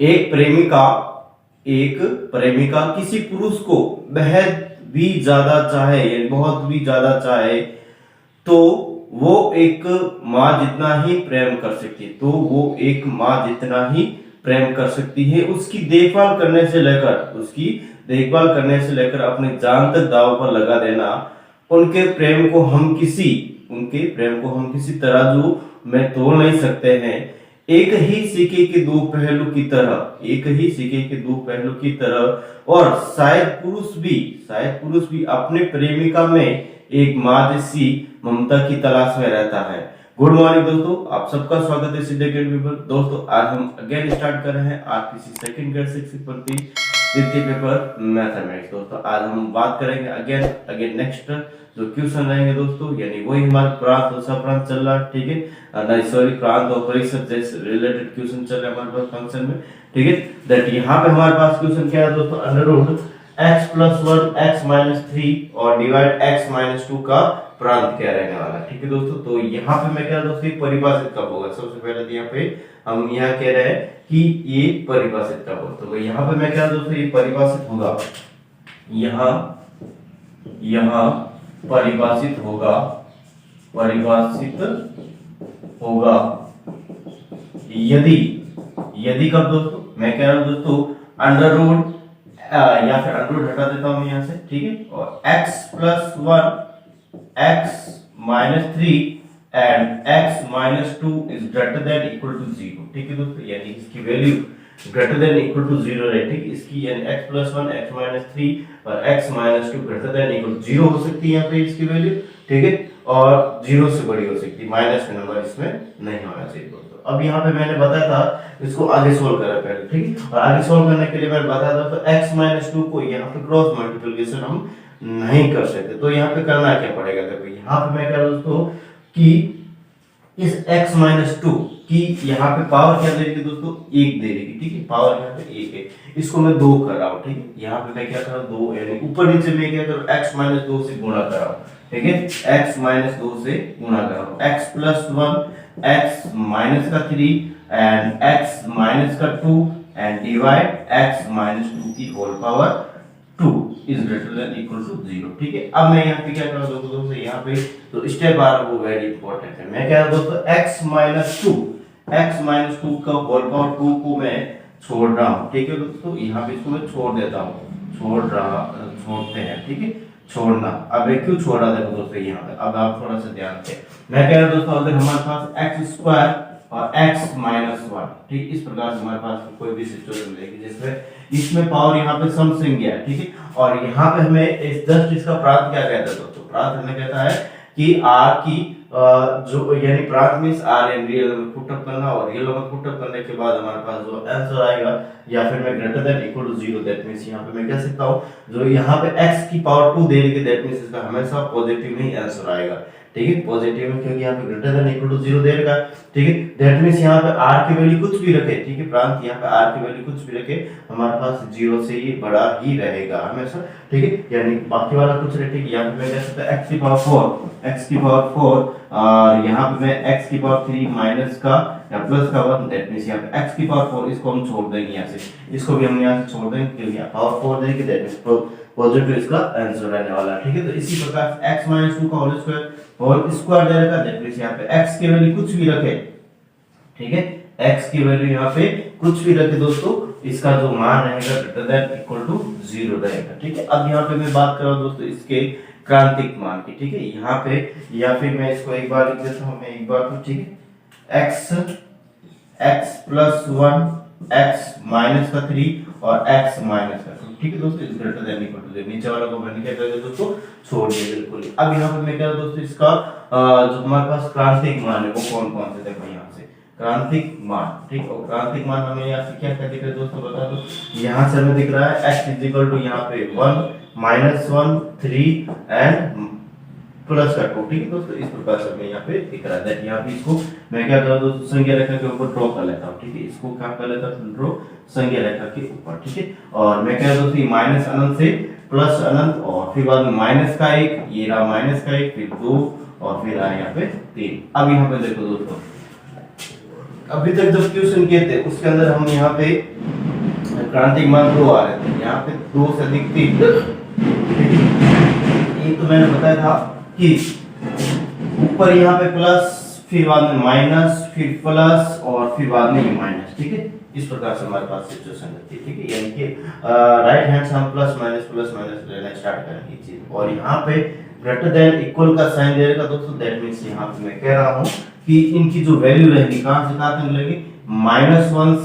एक प्रेमिका किसी पुरुष को बेहद भी ज्यादा चाहे या बहुत भी ज्यादा चाहे तो वो एक माँ जितना ही प्रेम कर सकती है, तो वो एक माँ जितना ही प्रेम कर सकती है। उसकी देखभाल करने से लेकर अपनी जान तक दांव पर लगा देना। उनके प्रेम को हम किसी तराजू में तोल नहीं सकते हैं। एक ही सिक्के के दो पहलू की तरह और शायद पुरुष भी अपने प्रेमिका में एक माँ जैसी ममता की तलाश में रहता है। गुड मॉर्निंग दोस्तों, आप सबका स्वागत है सिद्धि अकेडमी पर। दोस्तों आज हम अगेन स्टार्ट कर रहे हैं आरपीसी सेकंड ग्रेड शिक्षक भर्ती द्वितीय पेपर मैथमेटिक्स। दोस्तों आज हम बात करेंगे अगेन नेक्स्ट जो क्वेश्चन रहेंगे दोस्तों, यानी वही हमारा प्रांत और सप्रांत चल रहा है, ठीक है, प्रांत और परिषद जैसे रिलेटेड क्वेश्चन चल रहे हैं हमारे पास फंक्शन में, ठीक है। दैट यहाँ पे हमारे पास क्वेश्चन क्या है दोस्तों, अंडर रूट x + 1 x - 3 और डिवाइड x - 2 का प्रांत क्या रहने वाला है, ठीक है दोस्तों। तो यहाँ पे मैं क्या दोस्तों परिभाषित कब होगा, सबसे पहले तो यहाँ पे हम यहाँ कह रहे हैं कि ये परिभाषित कब होगा, तो यहाँ पे मैं क्या दोस्तों ये परिभाषित होगा, यहाँ परिभाषित होगा यदि कब दोस्तों, मैं कह रहा हूँ दोस्तों अंडर रूट या फिर अंडर रूट हटा देता हूं मैं यहाँ से, ठीक है, और x + 1 x - 3 and x - 2 is greater than equal to 0, ठीक है दोस्तों, यानी इसकी value greater than equal to 0 है, ठीक है। इसकी यानी x + 1 x - 3 और x - 2 greater than equal to 0 हो सकती है यहाँ पे इसकी वैल्यू, ठीक है, और 0 से बड़ी हो सकती है, माइनस का नंबर इसमें नहीं होना चाहिए दोस्तों। अब यहाँ पे मैंने बताया था इसको आगे सोल्व करा पहले, ठीक है, और आगे सोल्व करने के लिए मैंने बताया था तो x - 2 को यहाँ पे क्रॉस मल्टीप्लिकेशन हम नहीं कर सकते, तो यहाँ पे करना क्या पड़ेगा, देखो यहाँ पे मैं कह रहा हूँ दोस्तों कि इस x - 2 की यहाँ पे पावर क्या दे रही है दोस्तों, 1 दे रही है, ठीक है, पावर यहाँ पे 1 है, इसको मैं 2 कर रहा हूँ, ठीक है, यहाँ पे मैं क्या कर रहा हूँ 2, यानी ऊपर नीचे मैं क्या कर रहा हूँ x - 2 से गुणा कर रहा हूँ, ठीक है, x - 2 से गुणा कर रहा हूँ, x + 1 x - 3 and x - 2 and divide x - 2 की whole power 2 is greater than equal to 0, ठीक है। अब मैं यहाँ पे क्या कर रहा हूँ दोस्तों, यहाँ पे तो स्टेप आ रहा है वो वेरी इंपॉर्टेंट है। मैं क्या रहा हूँ दोस्तों x - 2 का होल पावर 2 को मैं छोड़ रहा हूँ, ठीक है दोस्तों, यहाँ पे इसको मैं छोड़ देता हूँ, छोड़ते हैं, ठीक है, छोड़ना। अब एक क्यों छोड़ा देखो दोस्तों यहाँ पे, अब आप थोड़ा सा ध्यान दें। मैं कह रहा हूँ दोस्तों अगर हमारे पास x² और x - 1, ठीक, इस प्रकार से हमारे पास कोई भी सिचुएशन रहेगी जिसमें इसमें पावर यहाँ पे सम संख्या है, ठीक है, और यहाँ पे हमें जस्ट इसका प्रांत क्या कहता है दोस्तों, प्रांत हमें कहता है कि r की जो यानी प्रांत means r in real number put up करना, और रियल नंबर पुट अप करने के बाद हमारे पास जो आंसर आएगा या फिर मैं greater than equal to 0, that means यहाँ पे मैं कह सकता हूँ जो यहाँ पे x की पावर 2 दे रही है, दैट मींस इसका हमेशा पॉजिटिव ही आंसर आएगा, ठीक है, पॉजिटिव में, क्योंकि यहाँ पे ग्रेटर देन इक्वल टू 0 देगा, ठीक है, दैट मींस यहाँ पे r की वैल्यू कुछ भी रखे, ठीक है, प्रांत यहाँ पे r की वैल्यू कुछ भी रखे हमारे पास 0 से ही बड़ा ही रहेगा हमेशा, ठीक है, यानी बाकी वाला कुछ रहे, ठीक है, यहाँ पे मैं कह सकता हूँ x की पावर 4 और यहाँ पे मैं x की पावर 3 माइनस का या प्लस का 1, दैट मींस यहाँ पे x की पावर 4 इसको हम छोड़ देंगे यहाँ से, इसको भी हम यहाँ से छोड़ देंगे क्योंकि यहाँ पावर 4 देंगे, दैट मींस पॉजिटिव इसका आंसर रहने वाला है, ठीक है। तो इसी प्रकार x - 2 का होल स्क्वायर दे रखा, दैट मींस यहाँ पे x की वैल्यू कुछ भी रखे, ठीक है, x की वैल्यू यहाँ पे कुछ भी रखे दोस्तों, इसका जो मान रहेगा ग्रेटर देन इक्वल टू 0 रहेगा, ठीक है। अब यहाँ पे मैं बात कर रहा हूँ दोस्तों इसके क्रांतिक मान की, ठीक है, यहाँ पे या फिर मैं इसको एक बार लिख देता हूँ, मैं एक बार तो, ठीक है, x + 1 x - 3 और x - 2, ठीक है दोस्तों, is greater than equal to 0, नीचे वाला को मैंने क्या कर दिया दोस्तों, छोड़ दिया बिल्कुल। अब यहाँ पे मैं क्या दोस्तों इसका जो हमारे पास क्रांतिक मान है वो कौन से, देखो यहाँ से क्रांतिक मान, ठीक, और क्रांतिक मान हमें यहाँ से क्या दिख रहा है दोस्तों बता दो, यहाँ से हमें दिख रहा है x = यहाँ पे 1 -1 3 एंड प्लस का 2, ठीक है दोस्तों, इस प्रकार से हमें यहाँ पे दिख रहा है। यहाँ पे इसको मैं क्या कर रहा हूँ दोस्तों संख्या रेखा के ऊपर ड्रॉ कर लेता हूँ, ठीक है, इसको क्या कर लेता हूँ ड्रॉ संख्या रेखा के ऊपर, ठीक है, और मैं कह रहा हूँ दोस्तों माइनस अनंत से प्लस अनंत और फिर बाद में माइनस का 1, ये रहा माइनस का 1, फिर 2 और फिर आया यहाँ पे 3। अब यहाँ पे देखो दोस्तों अभी तक जब क्वेश्चन किए थे उसके अंदर हम यहाँ पे क्रांतिक मान 2 आ रहे थे, यहाँ पे 2 से अधिक 3। ये तो मैंने बताया था कि ऊपर यहाँ पे प्लस, फिर बाद में माइनस, फिर प्लस और फिर बाद में ये माइनस, ठीक है। इस प्रकार से हमारे पास सिचुएशन रहती है, ठीक है। यानी कि राइट हैंड से हम प्लस माइनस लेना स्टार्ट करेंगे चीज, और यहाँ पे ग्रेटर देन इक्वल का साइन दे रखा दोस्तों, दैट मींस यहाँ पे मैं कह रहा हूँ कि इनकी जो वैल्यू रहेगी कहां से कहां तक मिलेगी, -1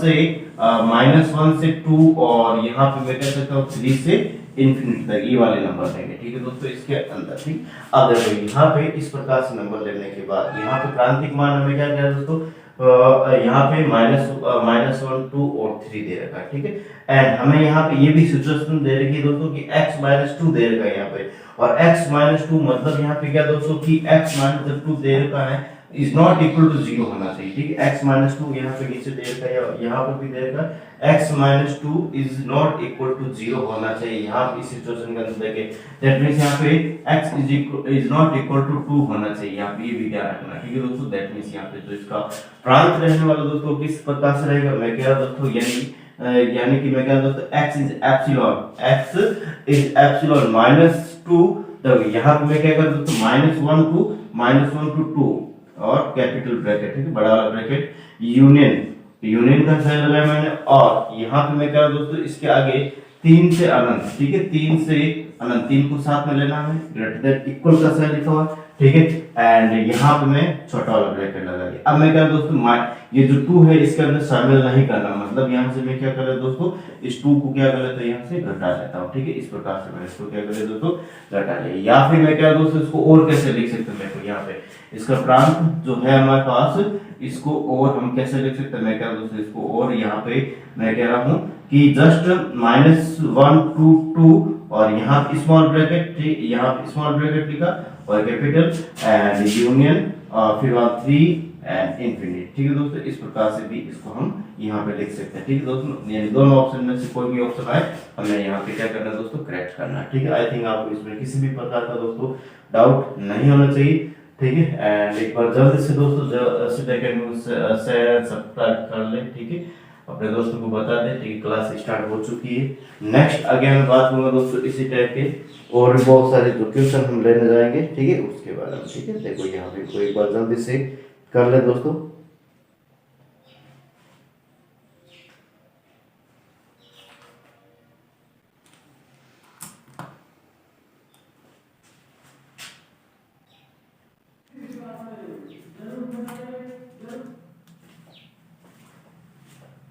से 2, और यहाँ पे मैं कह सकता हूँ 3 से इंफिनिटी तक ये वाले नंबर लेंगे, ठीक है दोस्तों, इसके अंदर, ठीक। अब देखो यहाँ पे इस प्रकार से नंबर लेने के बाद यहाँ पे क्रांतिक मान हमें क्या कह रहा है दोस्तों, यहाँ पे -1, 2 और 3 दे रखा है, ठीक है। एंड हमें यहाँ पे ये भी सिचुएशन दे रखी है दोस्तों कि x-2 दे रखा है यहाँ पे, और x-2 मतलब यहाँ पे क्या दोस्तों कि x-2 दे रखा है इज नॉट इक्वल टू 0 होना चाहिए, ठीक है। x-2 यहाँ पे नीचे दे रखा है, यहाँ पर भी दे रखा है, x-2 is not equal to 0 होना चाहिए यहाँ पे इस सिचुएशन के अंदर देखें, दैट मींस यहाँ पे x is not equal to 2 होना चाहिए, यहाँ पे ये भी क्या रखना, ठीक है दोस्तों। दैट मींस यहाँ पे जो इसका प्रांत रहने वाला दोस्तों किस प्रकार से रहेगा, मैं कह रहा दोस्तों, यानी कि मैं कह रहा दोस्तों x इज एप्सिलॉन -2, तब यहाँ पे मैं क्या कर दोस्तों -1 to 2 और कैपिटल ब्रैकेट, ठीक है, बड़ा वाला ब्रैकेट, यूनियन का साइन लगाया मैंने, और यहाँ पे मैं कह रहा हूं दोस्तों इसके आगे 3 से अनंत, ठीक है, 3 से अनंत, 3 को साथ में लेना है, ग्रेटर देन इक्वल का साइन लिखा हुआ, ठीक है। एंड यहाँ पे मैं छोटा वाला ब्रैकेट लगा दिया। अब मैं कह रहा हूं दोस्तों ये जो 2 है इसके अंदर शामिल नहीं करना, मतलब यहाँ से मैं क्या कर रहा हूं दोस्तों, इस 2 को क्या कर लेता हूं, यहाँ से घटा लेता हूँ, ठीक है। इस प्रकार से मैं इसको क्या कर लेता दोस्तों, घटा लिया। या फिर मैं क्या दोस्तों इसको और कैसे लिख सकते हैं, देखो यहाँ पे इसका प्रांत जो है हमारे पास, इसको और हम कैसे लिख सकते हैं, मैं क्या दोस्तों इसको और यहाँ पे मैं कह रहा हूँ कि जस्ट -1 to 2 और यहाँ स्मॉल ब्रैकेट, यहाँ स्मॉल ब्रैकेट लिखा और कैपिटल एंड यूनियन और फिर 3 एंड इंफिनिटी, ठीक है दोस्तों। इस प्रकार से भी इसको हम यहाँ पे लिख सकते हैं, ठीक है दोस्तों। यानी दोनों ऑप्शन में से कोई भी ऑप्शन आए हमें यहाँ पे क्या करना है दोस्तों, करेक्ट करना है, ठीक है। आई थिंक आपको इसमें किसी भी प्रकार का दोस्तों डाउट नहीं होना चाहिए, ठीक है। एंड एक बार जल्दी से दोस्तों शेयर सब्सक्राइब कर ले, ठीक है, अपने दोस्तों को बता दें, ठीक है। क्लास स्टार्ट हो चुकी है। नेक्स्ट आगे मैं बात करूंगा दोस्तों इसी टाइप के और भी बहुत सारे जो क्वेश्चन हम लेने जाएंगे, ठीक है, उसके बारे में, ठीक है। देखो यहाँ पे कोई एक बार जल्दी से कर ले दोस्तों।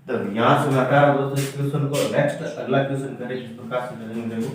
तो यहाँ से मैं कह रहा हूँ दोस्तों इस क्वेश्चन को, नेक्स्ट अगला क्वेश्चन करें किस प्रकार से करेंगे देखो।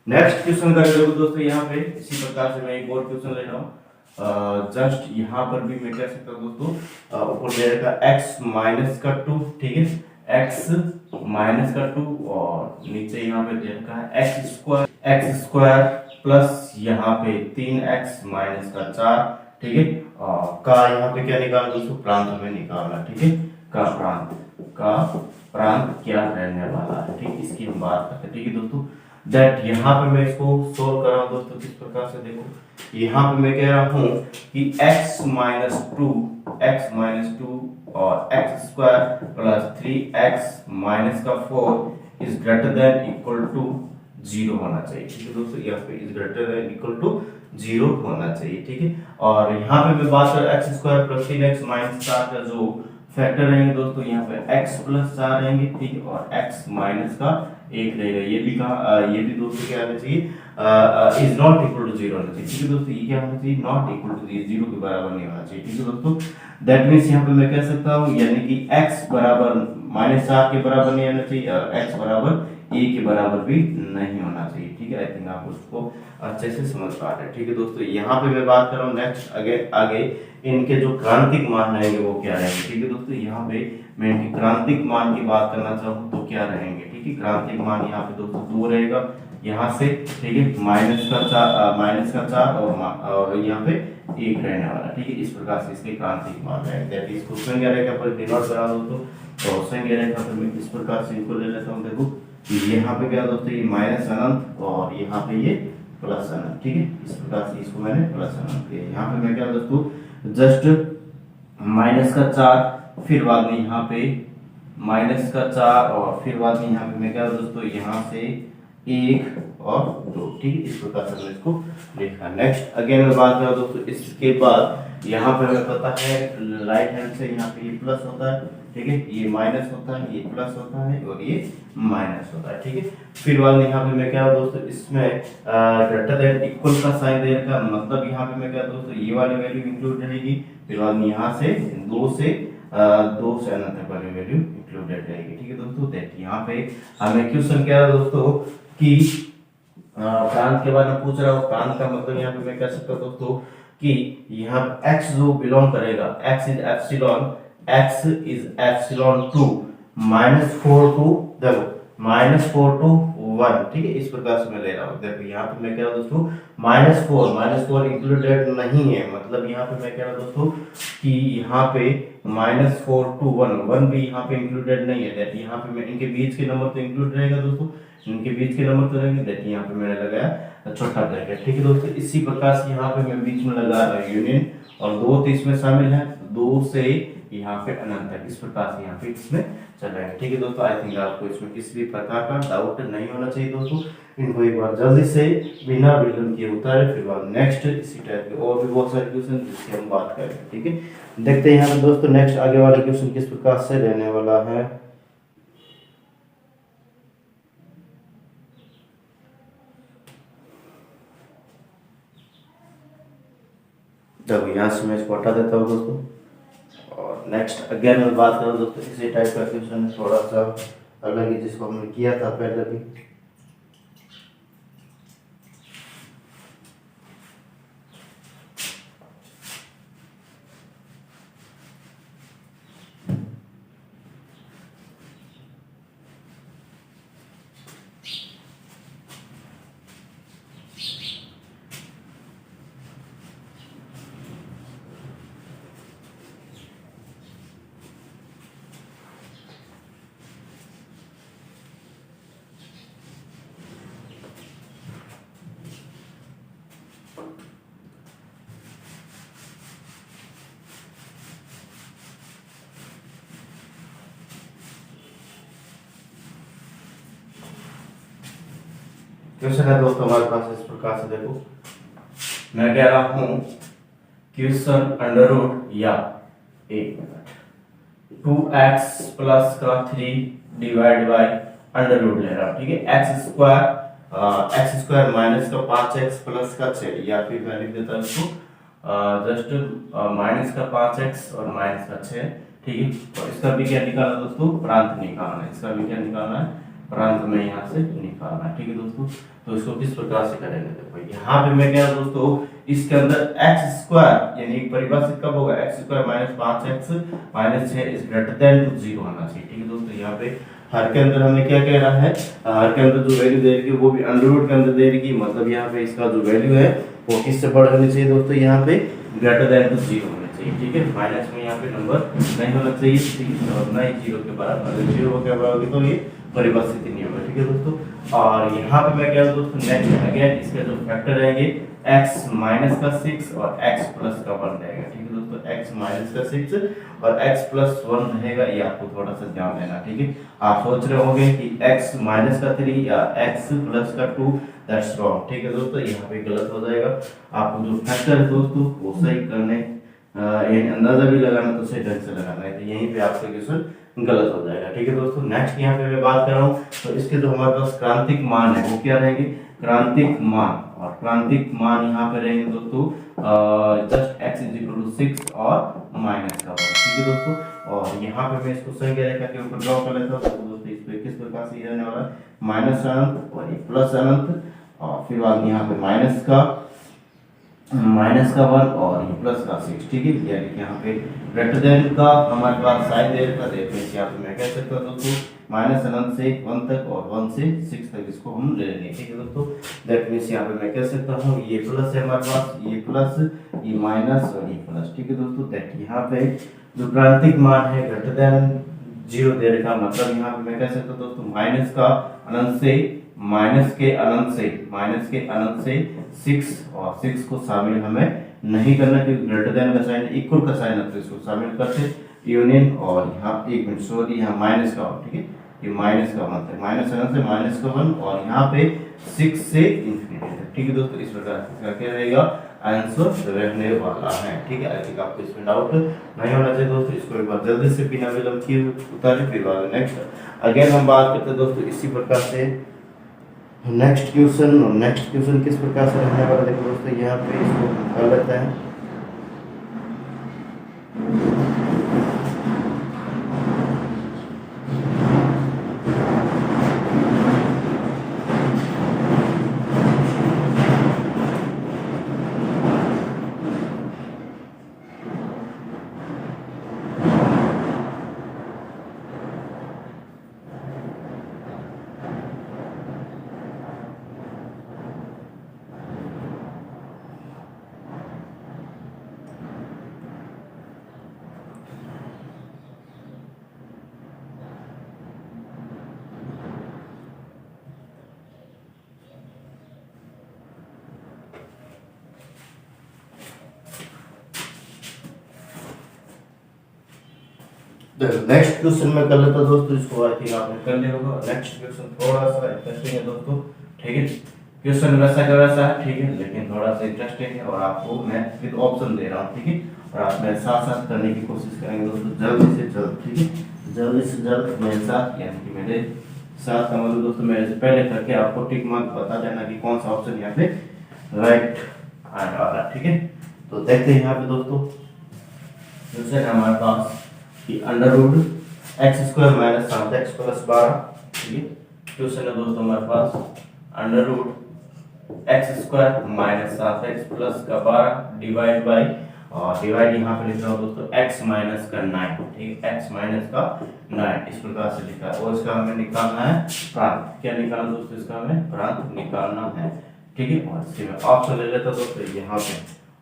नेक्स्ट क्वेश्चन कर लो दोस्तों। यहाँ पे इसी प्रकार से मैं एक और क्वेश्चन ले रहा हूँ। जस्ट यहाँ पर भी मैं कह सकता हूँ दोस्तों, ऊपर दे रखा x-2, ठीक है, x-2 और नीचे यहाँ पे दे रखा है x² प्लस यहाँ पे 3x-4, ठीक है। का यहाँ पे क्या निकालना दोस्तों, प्रांत हमें निकालना, ठीक है। का प्रांत क्या रहने वाला है, ठीक, इसकी हम बात करते हैं, ठीक है दोस्तों। दैट यहाँ पे मैं इसको सोल्व कर रहा हूँ दोस्तों किस प्रकार से, देखो यहाँ पे मैं कह रहा हूँ कि x-2 और x² plus 3x-4 is greater than equal to 0 होना चाहिए, ठीक है दोस्तों। यहाँ पे is greater than equal to 0 होना चाहिए, ठीक है। और यहाँ पे मैं बात कर x² प्लस 3x-4 का जो फैक्टर रहेंगे दोस्तों यहाँ पे x प्लस 4 रहेंगे, ठीक है, और x माइनस का 1 रहेगा। ये भी कहा, ये भी दोस्तों क्या आना चाहिए, इज नॉट इक्वल टू 0 होना चाहिए, ठीक है दोस्तों। ये क्या होना चाहिए, नॉट इक्वल टू 0 के बराबर नहीं होना चाहिए, ठीक है दोस्तों। दैट मींस यहाँ पे मैं कह सकता हूँ यानी कि x बराबर -4 के बराबर नहीं होना चाहिए और x बराबर a के बराबर भी नहीं होना चाहिए, ठीक है। आई थिंक आप उसको अच्छे से समझ पा रहे हैं, ठीक है दोस्तों। यहाँ पे मैं बात कर रहा हूँ नेक्स्ट आगे इनके जो क्रांतिक मान रहेंगे वो क्या रहेंगे, ठीक है दोस्तों। यहाँ पे मैं इनके क्रांतिक मान की बात करना चाहूँ तो क्या रहेंगे, ठीक है। क्रांतिक मान यहाँ पे दोस्तों 2 रहेगा यहाँ से, ठीक है, -4 और यहाँ पे 1 रहने वाला, ठीक है। इस प्रकार से इसके क्रांतिक मान रहेंगे। दैट इज क्वेश्चन क्या रहेगा पर डिनोट करा दो तो क्वेश्चन क्या रहेगा फिर मैं इस प्रकार से इनको ले लेता हूँ। देखो यहाँ पे क्या दोस्तों, ये माइनस अनंत और यहाँ पे ये प्लस अनंत, ठीक है। इस प्रकार से इसको मैंने प्लस अनंत किया। यहाँ पे मैं क्या दोस्तों जस्ट -4 फिर बाद में यहाँ पे -4 और फिर बाद में यहाँ पे मैं क्या दोस्तों यहाँ से 1 और 2, ठीक है। इस प्रकार से हमने इसको लिखा। नेक्स्ट अगेन मैं बात करूँ दोस्तों, इसके बाद यहाँ पे हमें पता है राइट हैंड से यहाँ पे ये प्लस होता है, ठीक है, ये माइनस होता है, ये प्लस होता है और ये माइनस होता है, ठीक है। फिर बाद में यहाँ पे मैं क्या दोस्तों इसमें ग्रेटर देन इक्वल का साइन दे रखा, मतलब यहाँ पे मैं क्या दोस्तों ये वाली वैल्यू इंक्लूड रहेगी। फिर बाद में यहाँ से 2 से अनंत तक वाली वैल्यू इंक्लूडेड रहेगी, ठीक है दोस्तों। दैट यहाँ पे हमें क्वेश्चन क्या है दोस्तों कि प्रांत के बारे में पूछ रहा हूँ। प्रांत का मतलब यहाँ पे मैं कह सकता हूँ दोस्तों कि यहाँ x जो बिलोंग करेगा, x is epsilon to -4 to देखो -4 टू 1, ठीक है। इस प्रकार से मैं ले रहा हूँ। देखो यहाँ पे मैं कह रहा हूँ दोस्तों -4 इंक्लूडेड नहीं है, मतलब यहाँ पे मैं कह रहा हूँ दोस्तों कि यहाँ पे -4 टू 1 भी यहाँ पे इंक्लूडेड नहीं है। दैट यहाँ पे मैं इनके बीच के नंबर तो इंक्लूड रहेगा दोस्तों, इनके बीच के नंबर तो रहेंगे। दैट यहाँ पे मैंने लगाया छोटा ब्रैकेट, ठीक है दोस्तों। इसी प्रकार से यहाँ पे मैं बीच में लगा रहा हूँ यूनियन और 2 तो इसमें शामिल है, 2 से यहाँ पे अनंत तक, इस प्रकार से यहाँ पे इसमें चल रहा है, ठीक है दोस्तों। आई थिंक आपको इसमें किसी भी प्रकार का डाउट नहीं होना चाहिए दोस्तों। इनको एक बार जल्दी से बिना विलंब किए उतारे, फिर बाद नेक्स्ट इसी टाइप के और भी बहुत सारे क्वेश्चन जिसकी हम बात करेंगे, ठीक है। देखते हैं यहाँ पे दोस्तों नेक्स्ट आगे वाला क्वेश्चन किस प्रकार से रहने वाला है। जब यहाँ से मैं इसको हटा देता हूँ दोस्तों और नेक्स्ट अगेन मैं बात करूँ दोस्तों इसी टाइप का क्वेश्चन थोड़ा सा अलग है जिसको हमने किया था पहले भी। क्वेश्चन है दोस्तों हमारे पास इस प्रकार से, देखो मैं कह रहा हूं क्वेश्चन अंडर रूट या 2x प्लस का 3 डिवाइड बाय अंडर रूट ले रहा हूं, ठीक है। x स्क्वायर माइनस का 5x प्लस का 6 या फिर मैं लिख देता हूं इसको जस्ट माइनस का 5x और माइनस का 6, ठीक है। और इसका भी क्या निकालना दोस्तों, प्रांत निकालना है। इसका भी क्या निकालना है, प्रांत में यहाँ से निकालना है, ठीक है दोस्तों। तो इसको किस प्रकार से करेंगे, देखो यहाँ पे मैं क्या दोस्तों इसके अंदर x स्क्वायर यानी परिभाषित कब होगा, x square minus 5x minus 6 is greater than to 0 होना चाहिए, ठीक है दोस्तों। यहाँ पे हर के अंदर हमें क्या कह रहा है, हर के अंदर जो वैल्यू दे रही है वो भी अंडर रूट के अंदर दे रही है, मतलब यहाँ पे इसका जो वैल्यू है वो किससे बड़ा होनी चाहिए दोस्तों, यहाँ पे ग्रेटर देन टू 0 होना चाहिए, ठीक है। माइनस में यहाँ पे नंबर नहीं होना चाहिए, ठीक है, और ना ही 0 के बराबर। अगर 0 के बराबर होगी तो ये परिभाषित नहीं होगा, ठीक है दोस्तों। और यहाँ पे मैं क्या दोस्तों नेक्स्ट अगेन इसके जो फैक्टर रहेंगे x माइनस का 6 और x प्लस का 1 रहेगा, ठीक है दोस्तों। x माइनस का 6 और x प्लस 1 रहेगा, ये आपको थोड़ा सा ध्यान देना, ठीक है। आप सोच रहे होंगे कि x माइनस का 3 या x प्लस का 2, दैट्स रॉन्ग, ठीक है दोस्तों। यहाँ पे गलत हो जाएगा। आपको जो फैक्टर है दोस्तों वो सही करने अंदाजा भी लगाना तो सही ढंग से लगाना है, तो यहीं पे आपका क्वेश्चन गलत हो जाएगा। ठीक है दोस्तों, नेक्स्ट यहाँ पे मैं बात कर रहा हूँ, तो इसके जो हमारे पास क्रांतिक मान है वो क्या रहेंगे, क्रांतिक मान, और क्रांतिक मान यहाँ पे रहेंगे दोस्तों just x is equal to 6 और माइनस का 1। ठीक है दोस्तों, और यहाँ पे मैं इसको सही रेखा के ऊपर ड्रॉ कर लेता हूँ। तो दोस्तों इस पे किस प्रकार से ये रहने वाला है, माइनस अनंत और ये प्लस अनंत, और फिर बाद यहाँ पे माइनस का 1 और ये प्लस का 6। ठीक है, यानी कि यहाँ पे ग्रेटर देन का हमारे पास साइन दे रखा है, यहाँ पे मैं कह सकता हूँ दोस्तों माइनस अनंत से 1 तक और 1 से 6 तक इसको हम ले लेंगे। ठीक है दोस्तों, दैट मींस यहाँ पे मैं कह सकता हूँ ये प्लस है हमारे पास, ये प्लस, ये माइनस और ये प्लस। ठीक है दोस्तों, दैट यहाँ पे जो क्रांतिक मान है ग्रेटर देन 0 दे रखा, मतलब यहाँ पे मैं कह सकता हूँ दोस्तों माइनस का अनंत से, माइनस के अनंत से 6, और 6 को शामिल हमें नहीं करना क्योंकि ग्रेटर देन का साइन इक्वल का साइन है, तो इसको शामिल करते यूनियन, और यहाँ एक मिनट सॉरी यहाँ माइनस का 1। ठीक है, ये माइनस का 1 है, माइनस अनंत से माइनस का 1 और यहाँ पे 6 से इंफिनिटी तक। ठीक है दोस्तों, इस प्रकार से इसका क्या रहेगा, आंसर रहने वाला है। ठीक है, आई थिंक आपको इसमें डाउट नहीं होना चाहिए दोस्तों। इसको एक बार जल्दी से बिना विलंब किए उतारे, फिर बाद नेक्स्ट अगेन हम बात करते हैं दोस्तों इसी प्रकार से नेक्स्ट क्वेश्चन। और नेक्स्ट क्वेश्चन किस प्रकार से रहने वाला देखो दोस्तों, यहाँ पे इसको कर लेते हैं। नेक्स्ट क्वेश्चन में कर लेता दोस्तों, इसको आई थिंक आपने कर लिया होगा। नेक्स्ट क्वेश्चन थोड़ा सा इंटरेस्टिंग है दोस्तों। ठीक है, क्वेश्चन वैसा का वैसा है, ठीक है, लेकिन थोड़ा सा इंटरेस्टिंग है और आपको मैं विद ऑप्शन दे रहा हूँ। ठीक है, और आप मेरे साथ साथ करने की कोशिश करेंगे दोस्तों, जल्दी से जल्द। ठीक है, जल्दी से जल्द मेरे साथ, यानी कि मेरे साथ का मतलब दोस्तों मेरे से पहले करके आपको टिक मार्क बता देना कि कौन सा ऑप्शन यहाँ पे राइट आने वाला। ठीक है, तो देखते हैं यहाँ पे दोस्तों क्वेश्चन हमारे पास कि under root x square minus 7x plus 12। ठीक है, क्वेश्चन है दोस्तों हमारे पास under root x square minus 7x plus का 12 डिवाइड बाई, और डिवाइड यहाँ पे लिख रहा हूँ दोस्तों x माइनस का 9। ठीक है, x माइनस का 9 इस प्रकार से लिखा है, और इसका हमें निकालना है प्रांत। क्या निकालना दोस्तों, इसका हमें प्रांत निकालना है। ठीक है, और इसके मैं ऑप्शन ले लेता दोस्तों, यहाँ पे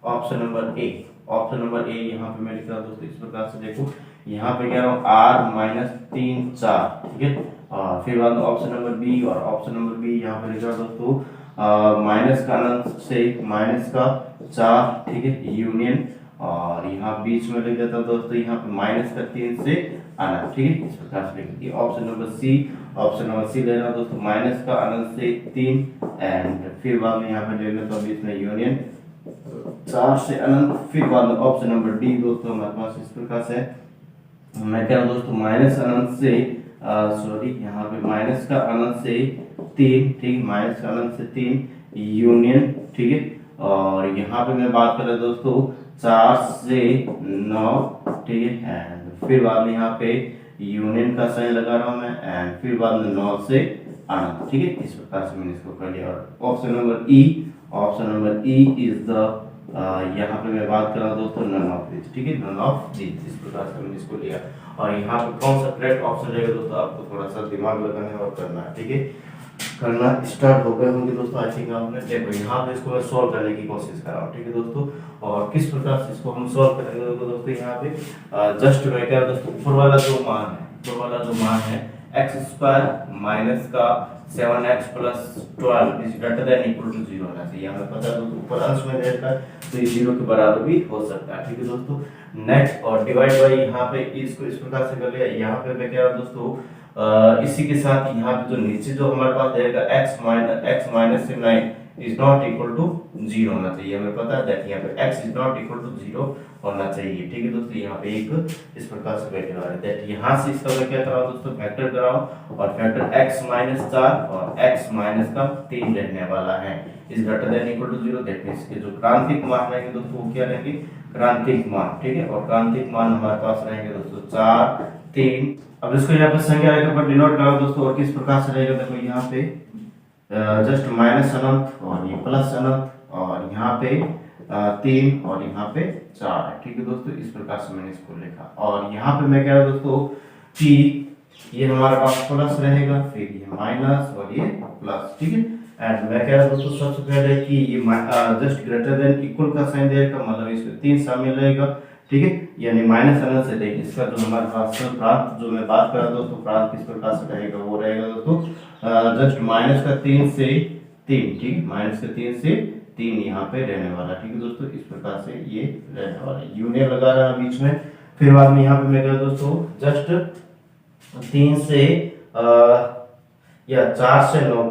option number A, option number A यहाँ पे मैं लिख रहा हूँ दोस्तों इस प्रकार से, देखो यहाँ पे कह रहा हूँ r माइनस 3 4। ठीक है, और फिर बाद ऑप्शन नंबर बी, और ऑप्शन नंबर बी यहाँ पे लिख रहा हूँ दोस्तों माइनस का अनंत से माइनस का 4। ठीक है, यूनियन, और यहाँ बीच में लिख देता हूँ दोस्तों यहाँ पे माइनस का 3 से अनंत। ठीक है, इस प्रकार से लिख दिया। Option number C, option number C ले रहा हूँ दोस्तों माइनस का अनंत से 3, एंड फिर बाद में यहाँ पे ले लेता हूँ बीच में यूनियन 4 से अनंत। फिर बाद में ऑप्शन नंबर डी दोस्तों हमारे पास इस प्रकार से, मैं कह रहा हूँ दोस्तों माइनस अनंत से सॉरी यहाँ पे माइनस का अनंत से 3। ठीक, माइनस का अनंत से 3 यूनियन। ठीक है, और यहाँ पे मैं बात कर रहा हूँ दोस्तों 4 से 9। ठीक है, एंड फिर बाद में यहाँ पे यूनियन का साइन लगा रहा हूँ मैं, एंड फिर बाद में 9 से अनंत। ठीक है, इस प्रकार से मैंने इसको कर लिया। और option number E, option number E is the यहाँ पे मैं बात कर रहा हूँ दोस्तों नन ऑफ दिस। ठीक है, नन ऑफ दिस, इस प्रकार से मैंने इसको लिया। और यहाँ पे कौन सा करेक्ट ऑप्शन रहेगा दोस्तों, आपको थोड़ा सा दिमाग लगाना है और करना है। ठीक है, करना स्टार्ट हो गए होंगे दोस्तों, आई थिंक आपने। देखो यहाँ पे इसको मैं सॉल्व करने की कोशिश कर रहा हूँ। ठीक है दोस्तों, और किस प्रकार से इसको हम सॉल्व करेंगे दोस्तों, यहाँ पे जस्ट मैं क्या दोस्तों ऊपर वाला जो मान है, ऊपर वाला जो मान है एक्स स्क्वायर माइनस का 7x plus 12 is greater than equal to 0 होना चाहिए। हमें पता है ऊपर अंश में रहता है तो ये 0 के बराबर भी हो सकता है। ठीक है दोस्तों, नेक्स्ट और डिवाइड बाई यहाँ पे इसको इस प्रकार से कर लिया। यहाँ पे मैं क्या दोस्तों इसी के साथ यहाँ पे जो नीचे जो हमारे पास रहेगा x माइनस से 9 इज नॉट इक्वल टू 0 होना चाहिए। हमें पता है दैट यहाँ पे x is not equal to 0 होना चाहिए। ठीक है दोस्तों, यहाँ पे एक इस प्रकार से वैल्यू आ रहा है दैट यहाँ से इसका मैं क्या कराऊं दोस्तों, फैक्टर कराऊं और फैक्टर x माइनस 4 और x माइनस का 3 रहने वाला है is greater than equal to 0। That means के जो क्रांतिक मान रहेंगे दोस्तों वो क्या रहेंगे, क्रांतिक मान। ठीक है, और क्रांतिक मान हमारे पास रहेंगे दोस्तों 4 3। अब इसको यहाँ पे संख्या रेखा पर डिनोट करो दोस्तों, और किस प्रकार से रहेगा, देखो यहाँ पे जस्ट माइनस अनंत और ये प्लस अनंत और यहाँ पे 3 और यहाँ पे 4 है। ठीक है दोस्तों, इस प्रकार से मैंने इसको लिखा। और यहाँ पे मैं कह रहा हूँ दोस्तों कि ये हमारे पास प्लस रहेगा, फिर ये माइनस और ये प्लस। ठीक है, एंड मैं कह रहा हूँ दोस्तों सबसे पहले कि ये जस्ट ग्रेटर देन इक्वल का साइन देगा, मतलब इसमें 3 शामिल रहेगा। ठीक है, यानी माइनस अनंत से देखिए इसका जो हमारे पास प्रांत जो मैं बात कर रहा हूँ दोस्तों, प्रांत किस प्रकार से रहेगा, वो रहेगा दोस्तों जस्ट माइनस का 3 से 3। ठीक है, माइनस का 3 से 3 यहाँ पे रहने वाला। ठीक है दोस्तों, इस प्रकार से ये रहने वाला, यूनियन लगा रहा है बीच में। फिर बाद में यहाँ पे मैं कह रहा हूँ दोस्तों जस्ट 3 से या 4 से 9,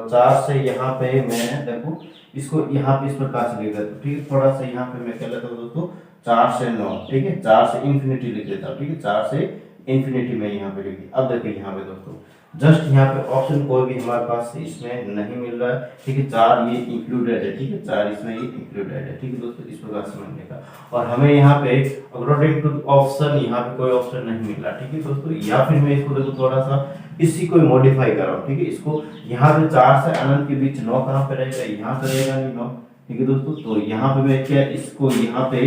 4 से यहाँ पे मैं देखो इसको यहाँ पे इस प्रकार से लिख देता हूँ। ठीक है, थोड़ा सा यहाँ पे मैं क्या लेता हूँ दोस्तों 4 से 9। ठीक है, 4 से इंफिनिटी लिख देता हूँ। ठीक है, 4 से इंफिनिटी में यहाँ पे लिख दिया। अब देखिए यहाँ पे दोस्तों जस्ट यहाँ पे ऑप्शन कोई भी हमारे पास इसमें नहीं मिल रहा है। ठीक है, 4 ये इंक्लूडेड है। ठीक है, 4 इसमें ये इंक्लूडेड है। ठीक है दोस्तों, इस प्रकार से मैंने लिखा। और हमें यहाँ पे अकॉर्डिंग टू ऑप्शन यहाँ पे कोई ऑप्शन नहीं मिल रहा। ठीक है दोस्तों, या फिर मैं इसको देखो थोड़ा सा इसी को मॉडिफाई कर रहा हूँ। ठीक है, इसको यहाँ पे 4 से अनंत के बीच 9 कहाँ पे रहेगा, यहाँ पे रहेगा नहीं 9। ठीक है दोस्तों, तो यहाँ पे मैं क्या इसको यहाँ पे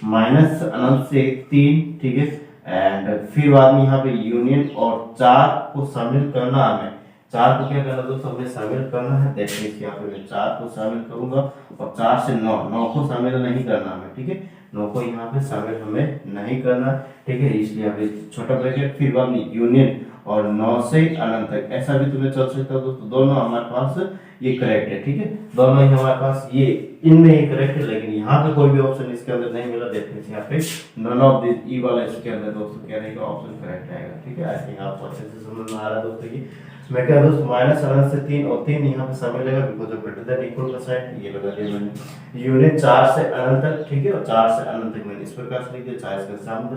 माइनस अनंत से 3। ठीक है, एंड फिर बाद में यहाँ पे यूनियन और 4 को शामिल करना हमें, 4 को क्या करना दोस्तों हमें शामिल करना है। दैट मींस यहाँ पे मैं 4 को शामिल करूंगा और 4 से 9 को शामिल नहीं करना हमें। ठीक है, 9 को यहाँ पे शामिल हमें नहीं करना। ठीक है, इसलिए यहाँ पे छोटा ब्रैकेट, फिर बाद में यूनियन और 9 से अनंत तक, ऐसा भी तुम्हें चल सकता है दोस्तों। दोनों हमारे पास ये करेक्ट है। ठीक है, दोनों ही हमारे पास ये इनमें ही करेक्ट है, लेकिन यहाँ पे कोई भी ऑप्शन इसके अंदर नहीं मिला। देखते हैं यहाँ पे नन ऑफ दिस ई वाला इसके अंदर दोस्तों क्या रहेगा, ऑप्शन करेक्ट आएगा। ठीक है, आई थिंक आपको अच्छे से समझ में आ रहा है दोस्तों। ये मैं कह दोस्तों माइनस अनंत से 3 और 3 यहाँ पे शामिल रहेगा because of greater than equal का साइन ये लगा दिया मैंने। यूनिट 4 से अनंत तक। ठीक है, और 4 से अनंत तक मैंने इस प्रकार से लिख दिया, 4 इसका सामने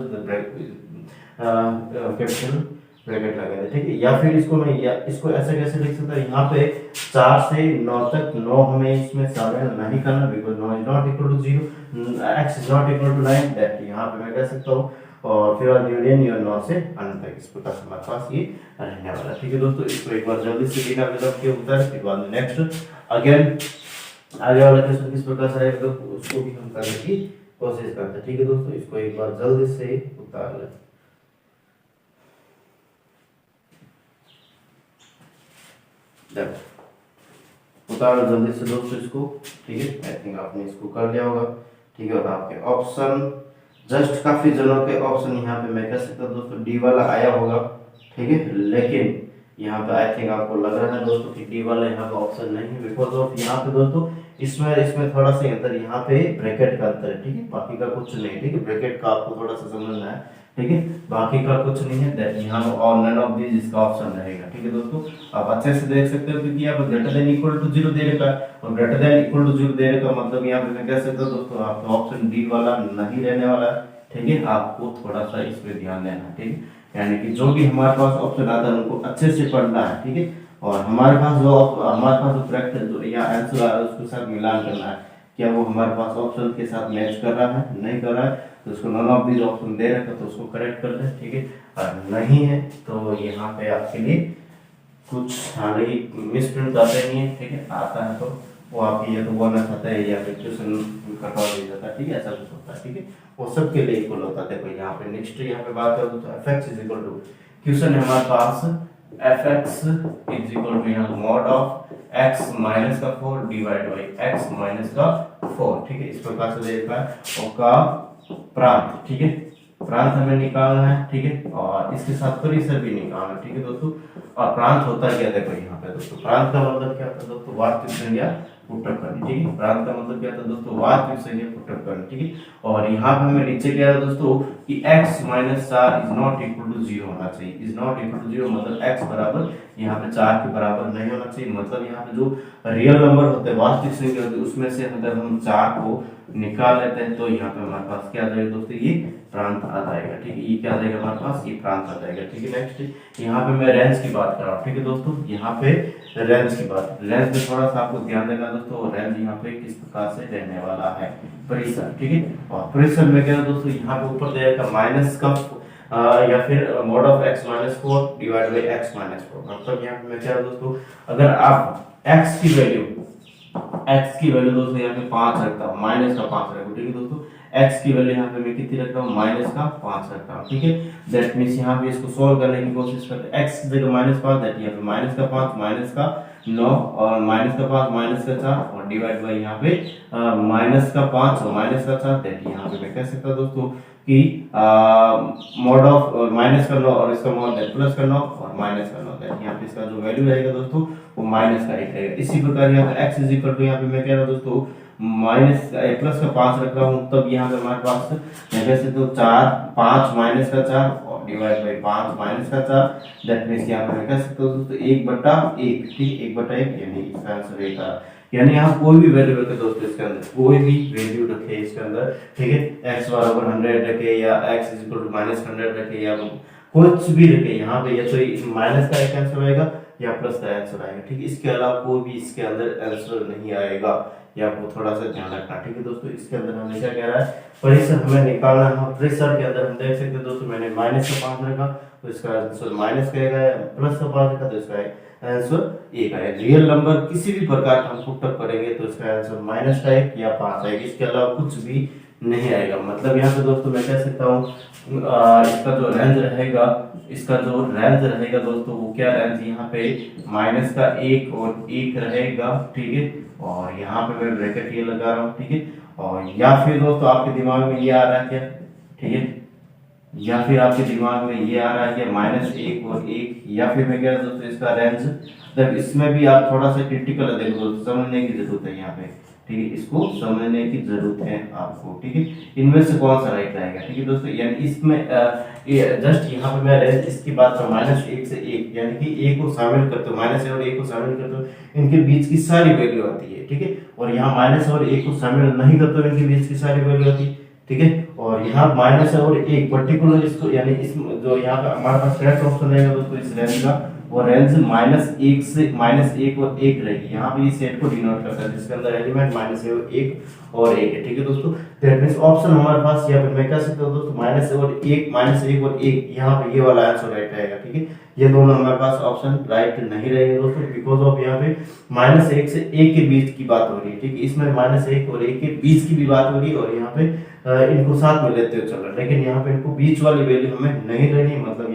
कैपिटल ब्रैकेट लगा दे। ठीक है, या फिर इसको मैं या इसको ऐसे कैसे लिख सकता हूं, यहाँ पे 4 से 9 तक 9 हमें इसमें शामिल नहीं करना because 9 is not equal to 0, x is not equal to 9। That यहाँ पे मैं कह सकता हूँ और फिर यूनियन या 9 से अनंत तक, इस प्रकार से हमारे पास ये रहने वाला। ठीक है दोस्तों, इसको एक बार जल्दी से बिना विलंब के उतार, फिर बाद में नेक्स्ट अगेन आगे वाला क्वेश्चन किस प्रकार से आएगा तो उसको भी हम करने की कोशिश करते हैं। ठीक है दोस्तों, इसको एक बार जल्दी से उतार लें। उतारो जल्दी से दोस्तों इसको। ठीक है, आई थिंक आपने इसको कर लिया होगा। ठीक है, और आपके ऑप्शन जस्ट काफी जनों के ऑप्शन यहाँ पे मैं कह सकता हूँ दोस्तों डी वाला आया होगा। ठीक है, लेकिन यहाँ पे आई थिंक आपको लग रहा है दोस्तों कि डी वाला यहाँ पे ऑप्शन नहीं है बिकॉज ऑफ यहाँ पे दोस्तों इसमें थोड़ा सा अंतर, यहाँ पे ब्रैकेट का अंतर है। ठीक है, बाकी का कुछ नहीं। ठीक है, ब्रैकेट का आपको थोड़ा सा समझना है। ठीक है, बाकी का कुछ नहीं है। दैट यहाँ और नन ऑफ दिस इसका ऑप्शन रहेगा। ठीक है दोस्तों, आप अच्छे से देख सकते हो क्योंकि यहाँ पर ग्रेटर देन इक्वल टू 0 दे रखा है और ग्रेटर देन इक्वल टू 0 दे रखा मतलब यहाँ पे मैं कह सकता हूँ दोस्तों आपका ऑप्शन डी वाला नहीं रहने वाला है। ठीक है, आपको थोड़ा सा इस पे ध्यान देना है। ठीक है, यानी कि जो भी हमारे पास ऑप्शन आता है उनको अच्छे से पढ़ना है। ठीक है, और हमारे पास जो करेक्ट जो या आंसर आ रहा है उसके साथ मिलान करना है, क्या वो हमारे पास ऑप्शन के साथ मैच कर रहा है, नहीं कर रहा है तो उसको नन ऑफ दिस ऑप्शन दे रखा तो उसको करेक्ट कर दे। ठीक है, और नहीं है तो यहाँ पे आपके लिए कुछ हालांकि मिसप्रिंट आते नहीं है। ठीक है, आता है तो वो आपकी या तो बोनस आता है या फिर ट्यूशन कटवा दिया जाता है। ठीक है, ऐसा कुछ होता है। ठीक है, वो सबके लिए इक्वल होता है। देखो यहाँ पे नेक्स्ट यहाँ पे बात करूँ तो fx is equal to question है हमारे पास fx इज इक्वल टू यहाँ मॉड ऑफ x माइनस का 4 डिवाइड बाई x माइनस का 4। ठीक है, इस प्रकार से देखा है और का प्रांत। ठीक है, प्रांत हमें निकालना है। ठीक है, और इसके साथ परिसर भी निकालना है। ठीक है दोस्तों, और प्रांत होता है क्या देखो यहाँ पे दोस्तों, प्रांत का मतलब क्या होता है दोस्तों, वास्तविक संख्या पुटअप करनी, ठीक है। प्रांत का मतलब क्या था दोस्तों, वास्तविक संख्या पुटअप करनी, ठीक है। और यहाँ पे हमें नीचे क्या है दोस्तों कि x minus 4 is not equal to 0 होना चाहिए। इज नॉट इक्वल टू 0 मतलब x बराबर यहाँ पे 4 के बराबर नहीं होना चाहिए। मतलब यहाँ पे जो रियल नंबर होते हैं, वास्तविक संख्या होती है, उसमें से अगर हम 4 को निकाल लेते हैं तो यहाँ पे हमारे पास क्या आ जाएगा दोस्तों, ये प्रांत आ जाएगा, ठीक है। ये क्या आ जाएगा हमारे पास, ये प्रांत आ जाएगा, ठीक है। नेक्स्ट यहाँ पे मैं रेंज की बात कर रहा हूँ, ठीक है दोस्तों। यहाँ पे रेंज की बात, रेंज में थोड़ा सा आपको ध्यान देना दोस्तों। रेंज यहाँ पे किस प्रकार से रहने वाला है, परिसर, ठीक है। और परिसर में क्या है दोस्तों, यहाँ पे ऊपर जाएगा माइनस का या फिर mod of x minus 4 divide by x minus 4। मतलब यहाँ पे मैं क्या है दोस्तों, अगर आप x की वैल्यू दोस्तों यहाँ पे 5 रखता हूँ, माइनस का 5 रखता हूँ, ठीक है दोस्तों। x की वैल्यू यहाँ पे मैं कितनी रखता हूँ, माइनस का 5 रखता हूँ, ठीक है। दैट मींस यहाँ पे इसको सॉल्व करने की कोशिश करते हैं। x की जगह -5, दैट यहाँ पे माइनस का 5 माइनस का 9 और माइनस का 5 माइनस का 4 और डिवाइड बाई यहाँ पे माइनस का 5 और माइनस का 4। दैट यहाँ पे मैं कह सकता हूँ दोस्तों कि मॉड ऑफ माइनस का 9 और इसका मॉड दैट प्लस का 9 और माइनस का 9। दैट यहाँ पे इसका जो वैल्यू रहेगा दोस्तों वो माइनस का 1 रहेगा। इसी प्रकार यहाँ पे x इज इक्वल टू यहाँ पे मैं कह रहा हूँ दोस्तों माइनस प्लस का 5 रख रहा हूँ, तब यहाँ पे हमारे पास मैं कह सकता हूँ 4 5 माइनस का 4 और डिवाइड बाई 5 माइनस का 4। दैट मींस यहाँ पे मैं कह सकता हूँ दोस्तों 1/1, ठीक, 1/1 यानी इसका आंसर 1 आ। यानी आप कोई भी वैल्यू रखे दोस्तों इसके अंदर, कोई भी वैल्यू रखे इसके अंदर, ठीक है। x बराबर 100 रखे या x इज इक्वल टू -100 रखे या कुछ भी रखे, यहाँ पे या तो माइनस का एक आंसर आएगा या प्लस का आंसर आएगा, ठीक है। इसके अलावा कोई भी इसके अंदर आंसर नहीं आएगा, या आपको थोड़ा सा ध्यान रखना, ठीक है दोस्तों। इसके अंदर हमें क्या कह रहा है, परिसर हमें निकालना है। परिसर के अंदर हम देख सकते हैं दोस्तों, मैंने माइनस का 5 रखा तो इसका आंसर माइनस का आएगा, प्लस का 5 रखा तो इसका आंसर 1 आएगा। रियल नंबर किसी भी प्रकार का हम पुटअप करेंगे तो इसका आंसर माइनस का 1 या 5 आएगा, इसके अलावा कुछ भी नहीं आएगा। मतलब यहाँ पे दोस्तों मैं कह सकता हूँ इसका जो रेंज रहेगा, इसका जो रेंज रहेगा दोस्तों वो क्या रेंज यहाँ पे माइनस का 1 और 1 रहेगा, ठीक है। और यहाँ पे मैं ब्रैकेट ये लगा रहा हूँ, ठीक है। और या फिर दोस्तों आपके दिमाग में ये आ रहा है क्या, ठीक है, या फिर आपके दिमाग में ये आ रहा है कि -1 और 1, या फिर मैं क्या दोस्तों इसका रेंज, जब इसमें भी आप थोड़ा सा क्रिटिकल देखो समझने की जरूरत है यहाँ पे, ठीक है। इसको समझने की जरूरत है आपको, ठीक है। इनमें से कौन सा राइट रहेगा, ठीक है दोस्तों। यानी इसमें जस्ट यहाँ पे मैं रेंज इसकी बात कर -1 से 1 यानी कि a को शामिल करते हो, माइनस और a को शामिल करते हो, इनके बीच की सारी वैल्यू आती है, ठीक है। और यहाँ माइनस और 1 को शामिल नहीं करते हो, इनके बीच की सारी वैल्यू आती है, ठीक है। और यहाँ माइनस और 1 पर्टिकुलर इसको यानी इस जो यहाँ पे हमारे पास करेक्ट ऑप्शन रहेगा दोस्तों इस रेंज का, वो रेंज -1 से -1 और 1 रहेगी। यहाँ पे इस सेट को डिनोट करता है जिसके अंदर एलिमेंट -1 और 1 है, ठीक है दोस्तों। दैट मींस ऑप्शन हमारे पास यहाँ पे मैं कह सकता हूँ दोस्तों -1 और 1 यहाँ पे ये वाला आंसर राइट रहेगा, ठीक है। ये दोनों हमारे पास ऑप्शन राइट नहीं रहेंगे दोस्तों, बिकॉज ऑफ यहाँ पे -1 से 1 के बीच की बात हो रही है, ठीक है। इसमें -1 और 1 के बीच की भी बात हो रही है और यहाँ पे इनको साथ में लेते हुए चल रहा है, लेकिन यहाँ पे इनको बीच वाली वैल्यू हमें नहीं लेनी, मतलब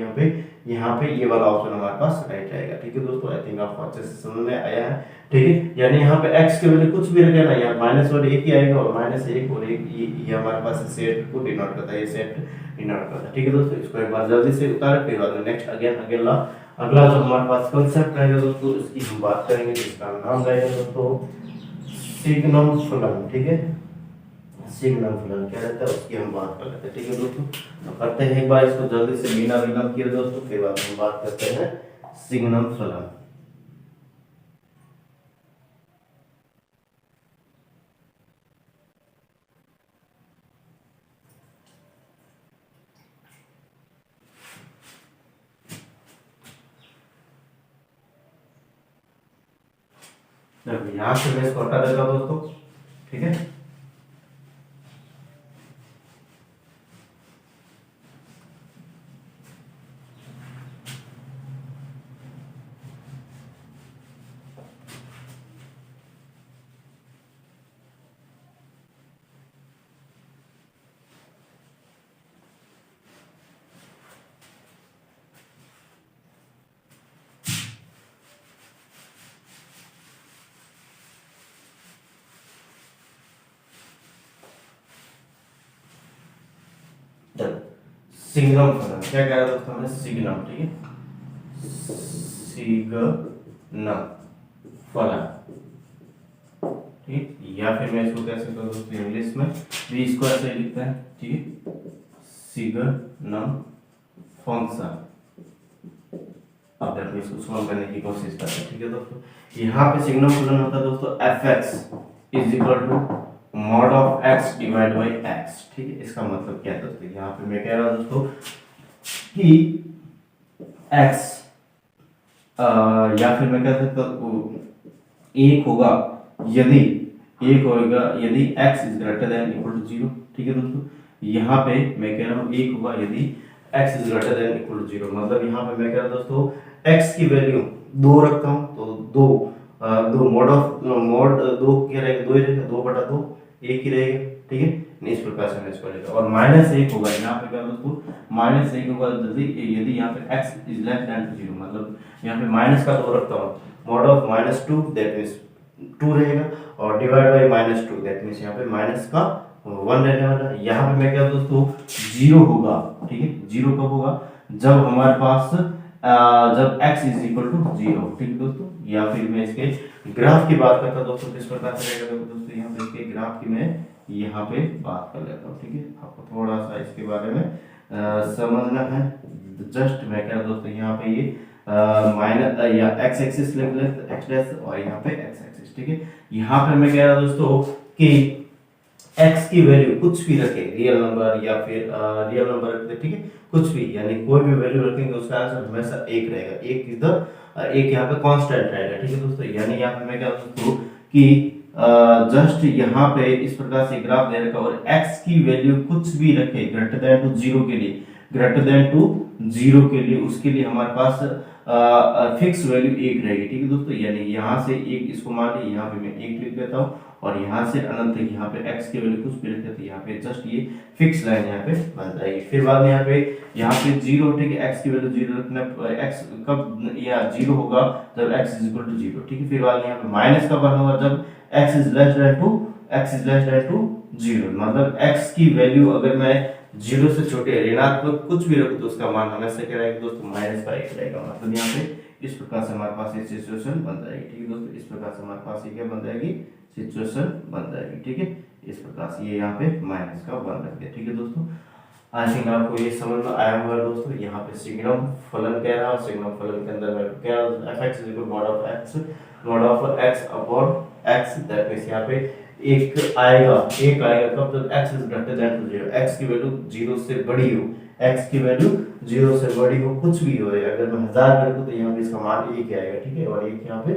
यहाँ पे ये वाला ऑप्शन हमारे पास राइट आएगा, ठीक है दोस्तों। आई थिंक आपको अच्छे से समझ में आया है, ठीक है। यानी यहाँ पे x के वैल्यू कुछ भी रखे ना, यहाँ माइनस और 1 ही आएगा और -1 और 1 ये हमारे पास सेट को डिनोट करता है, ये सेट डिनोट करता है, ठीक है दोस्तों। इसको एक बार जल्दी से उतारें, फिर बाद में नेक्स्ट अगला जो हमारे पास कांसेप्ट रहेगा दोस्तों उसकी हम बात करेंगे, जिसका नाम रहेगा दोस्तों सिग्नम फलन, ठीक है। सिग्नम फलन क्या रहता है उसकी हम बात कर लेते हैं, ठीक है दोस्तों। तो करते हैं एक बार इसको जल्दी से बिना विलंब किए दोस्तों, फिर बाद हम बात करते हैं सिग्नम फलन। यहाँ से मैं इसको हटा देता हूं दोस्तों, ठीक है। सिग्नम फलन क्या कह रहा है दोस्तों हमें, सिग्नम, ठीक है। सिग्नम फलन ठीक है, या फिर मैं इसको कैसे कर दोस्तों इंग्लिश में बी स्क्वायर से लिखते हैं, ठीक है, सिग्नम फंक्शन। अब देखो इसको सॉल्व करने की कोशिश करते हैं, ठीक है दोस्तों। यहाँ पे सिग्नम फंक्शन होता है दोस्तों f x is equal to mod of x divide by x, ठीक है। इसका मतलब क्या है दोस्तों, यहाँ पे मैं कह रहा हूँ दोस्तों कि एक्स या फिर मैं कह सकता हूँ एक होगा यदि x is greater than equal to 0, ठीक है दोस्तों। यहाँ पे मैं कह रहा हूँ एक होगा यदि x is greater than equal to 0, मतलब यहाँ पे मैं कह रहा हूँ दोस्तों x की वैल्यू 2 रखता हूँ तो 2 मॉड 2 क्या रहेगा, 2 ही रहेगा, 2/2 एक ही रहेगा, ठीक है। इस प्रकार से मैं इसको लिखा और -1 होगा यहाँ पे क्या दोस्तों, -1 होगा यदि यहाँ पे x इज लेस देन 0, मतलब यहाँ पे माइनस का 2 रखता हूँ, मॉड ऑफ -2 दैट मींस 2 रहेगा और डिवाइड बाय -2 दैट मींस यहाँ पे माइनस का 1 रहने वाला है। यहाँ पे मैं क्या दोस्तों 0 होगा, ठीक है। 0 कब होगा, जब हमारे पास जब x इज इक्वल टू 0, ठीक है दोस्तों। या फिर मैं इसके ग्राफ की बात करता हूँ दोस्तों, किस प्रकार से रहेगा दोस्तों, यहाँ पे इसके ग्राफ की मैं यहाँ पे बात कर लेता हूँ, ठीक है। आपको थोड़ा सा इसके बारे में समझना है। जस्ट मैं कह रहा हूँ दोस्तों यहाँ पे ये माइनस या x एक्सिस लिख लेते x डैश और यहाँ पे x एक्सिस, ठीक है। यहाँ पे मैं कह रहा हूँ दोस्तों कि x की वैल्यू कुछ भी रखे, रियल नंबर या फिर रियल नंबर रखते, ठीक है, कुछ भी, यानी कोई भी वैल्यू रखेंगे उसका आंसर हमेशा 1 रहेगा। एक इधर एक यहाँ पे कांस्टेंट रहेगा, ठीक है दोस्तों। यानी यहाँ पे मैं क्या दोस्तों कि जस्ट यहाँ पे इस प्रकार से ग्राफ दे रखा और x की वैल्यू कुछ भी रखे ग्रेटर देन टू 0 के लिए, ग्रेटर देन टू 0 के लिए, उसके लिए हमारे पास फिक्स वैल्यू 1 रहेगी, ठीक है दोस्तों। यानी यहाँ से एक इसको मान ली, यहाँ पे मैं 1 लिख देता हूँ और यहाँ से अनंत तक यहाँ पे x की वैल्यू कुछ भी रखे तो यहाँ पे जस्ट ये फिक्स लाइन यहाँ पे बन जाएगी। फिर बाद में यहाँ पे 0, ठीक है, x की वैल्यू 0 रखना, x कब या 0 होगा जब x इज इक्वल टू 0, ठीक है। फिर बाद में यहाँ पे माइनस कब होगा, जब x is less than to 0, मतलब x की वैल्यू अगर मैं 0 से छोटे ऋणात्मक कुछ भी रखूं तो उसका मान हमेशा क्या रहेगा दोस्तों, -1 रहेगा। मतलब यहाँ पे इस प्रकार से हमारे पास ये सिचुएशन बन जाएगी, ठीक है दोस्तों। इस प्रकार से हमारे पास ये क्या बन जाएगी, सिचुएशन बन जाएगी, ठीक है। इस प्रकार से ये यहाँ पे माइनस का 1 रख दिया, ठीक है दोस्तों। आई थिंक आपको ये समझ में आया होगा दोस्तों। यहाँ पे सिग्नम फलन कह रहा है, सिग्नम फलन के अंदर मैं क्या f(x) is equal mod of x upon x, that means यहाँ पे एक आएगा कब, जब x is greater than to 0, x की वैल्यू 0 से बड़ी हो, x की वैल्यू 0 से बड़ी हो, कुछ भी हो, अगर मैं 1000 रखूं तो यहाँ पे इसका मान 1 आएगा, ठीक है। और एक यहाँ पे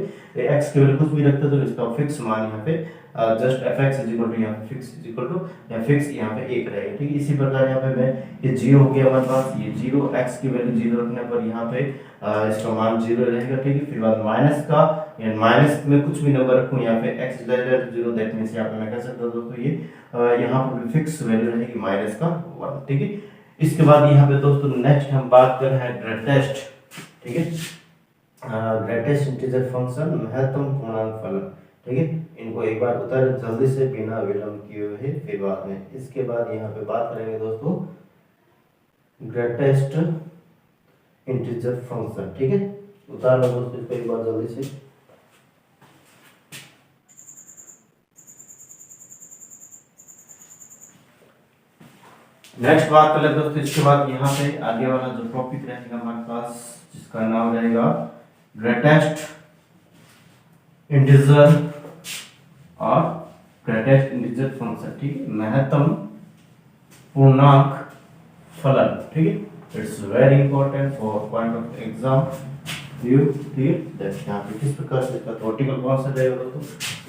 x की वैल्यू कुछ भी रखते तो इसका फिक्स मान यहाँ पे just fx is equal to यहाँ पे फिक्स इज इक्वल टू या फिक्स यहाँ पे 1 रहेगा, ठीक है। इसी प्रकार यहाँ पे मैं ये 0 हो गया हमारे पास, ये 0, x की वैल्यू 0 रखने पर यहाँ पे इसका मान 0 रहेगा, ठीक है। फिर बाद माइनस का, या माइनस में कुछ भी नंबर रखूं यहाँ पे x less than 0, that means यहाँ पे मैं कह सकता हूं दोस्तों ये यहाँ पर फिक्स वैल्यू रहेगी -1, ठीक है। इसके बाद यहाँ पे दोस्तों नेक्स्ट हम बात कर रहे हैं ग्रेटेस्ट, ठीक है, ग्रेटेस्ट इंटीजर फंक्शन, महत्तम पूर्णांक फलन, ठीक है। इनको एक बार उतार जल्दी से बिना विलंब किए हुए, फिर बाद में इसके बाद यहाँ पे बात करेंगे दोस्तों ग्रेटेस्ट इंटीजर फंक्शन, ठीक है। उतार लो दोस्तों इसको एक बार जल्दी से। नेक्स्ट बात कर लेते हैं दोस्तों। इसके बाद यहाँ पे आगे वाला जो टॉपिक रहेगा हमारे पास, जिसका नाम रहेगा ग्रेटेस्ट इंटीजर और ग्रेटेस्ट इंटीजर फंक्शन, ठीक है, महत्तम पूर्णांक फलन, ठीक है। It's very important for point of exam view, ठीक है। देखिए यहाँ पे किस प्रकार से इसका थ्योरेटिकल कॉन्सेप्ट रहेगा दोस्तों,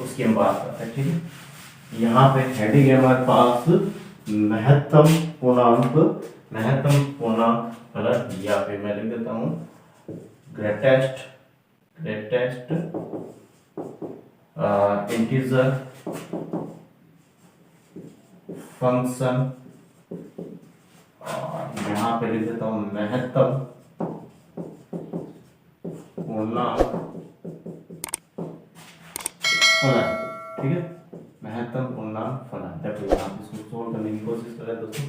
उसकी हम बात करते हैं, ठीक है। यहाँ पे हेडिंग है हमारे पास महत्तम पूर्णांक फलन, या फिर मैं लिख देता हूँ ग्रेटेस्ट इंटीजर फंक्शन, और यहाँ पे लिख देता हूँ महत्तम पूर्णांक फलन, ठीक है, महत्तम पूर्णांक फलन। देखो यहाँ पे इसको सोल्व करने की कोशिश कर रहे हैं दोस्तों।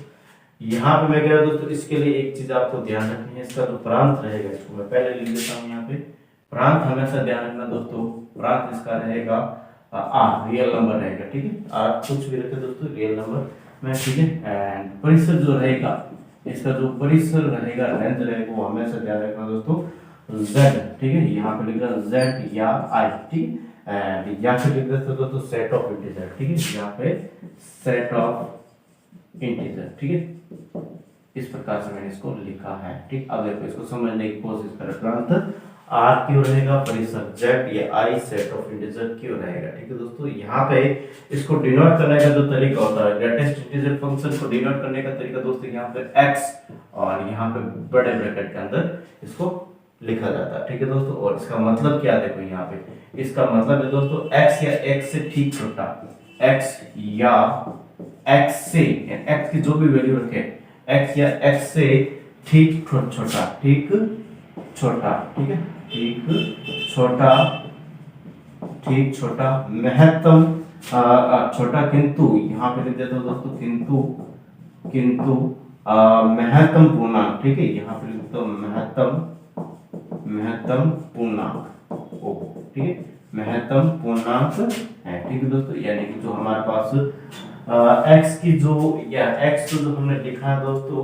यहाँ पे मैं कह रहा हूँ दोस्तों, इसके लिए एक चीज आपको ध्यान रखनी है, इसका जो प्रांत रहेगा, इसको मैं पहले लिख देता हूँ यहाँ पे। प्रांत हमेशा ध्यान रखना दोस्तों, प्रांत इसका रहेगा आर रियल नंबर रहेगा, ठीक है। आर कुछ भी रखे दोस्तों रियल नंबर में, ठीक है। एंड परिसर जो रहेगा, इसका जो परिसर रहेगा, रेंज रहेगा, वो हमेशा ध्यान रखना दोस्तों z, ठीक है। यहाँ पे लिख रहा z या i, ठीक है। एंड या फिर लिख देते दोस्तों सेट ऑफ इंटीजर, ठीक है। यहाँ पे सेट ऑफ इंटीजर, ठीक है। इस प्रकार से मैंने इसको लिखा है, ठीक। अब देखो इसको समझने की कोशिश करें। प्रांत आर क्यों रहेगा, परिसर z या i सेट ऑफ इंटीजर क्यों रहेगा, ठीक है दोस्तों। यहाँ पे इसको डिनोट करने का जो तरीका होता है, ग्रेटेस्ट इंटीजर फंक्शन को डिनोट करने का तरीका दोस्तों, यहाँ पे x और यहाँ पे बड़े ब्रैकेट के अंदर इसको लिखा जाता है, ठीक है दोस्तों। और इसका मतलब क्या देखो, यहाँ पे इसका मतलब है दोस्तों x या x से ठीक छोटा, x या x से, x की जो भी वैल्यू रखे, x या x से ठीक छोटा, ठीक छोटा, ठीक है, ठीक छोटा, ठीक छोटा, महत्तम छोटा, किंतु यहाँ पे लिख देता हूँ दोस्तों किंतु, किंतु महत्तम पूर्णांक, ठीक है। यहाँ पे लिख देता हूँ महत्तम पूर्णांक ओ, ठीक है, महत्तम पूर्णांक है, ठीक है दोस्तों। यानी कि जो हमारे पास x की जो, या x को जो हमने लिखा है दोस्तों,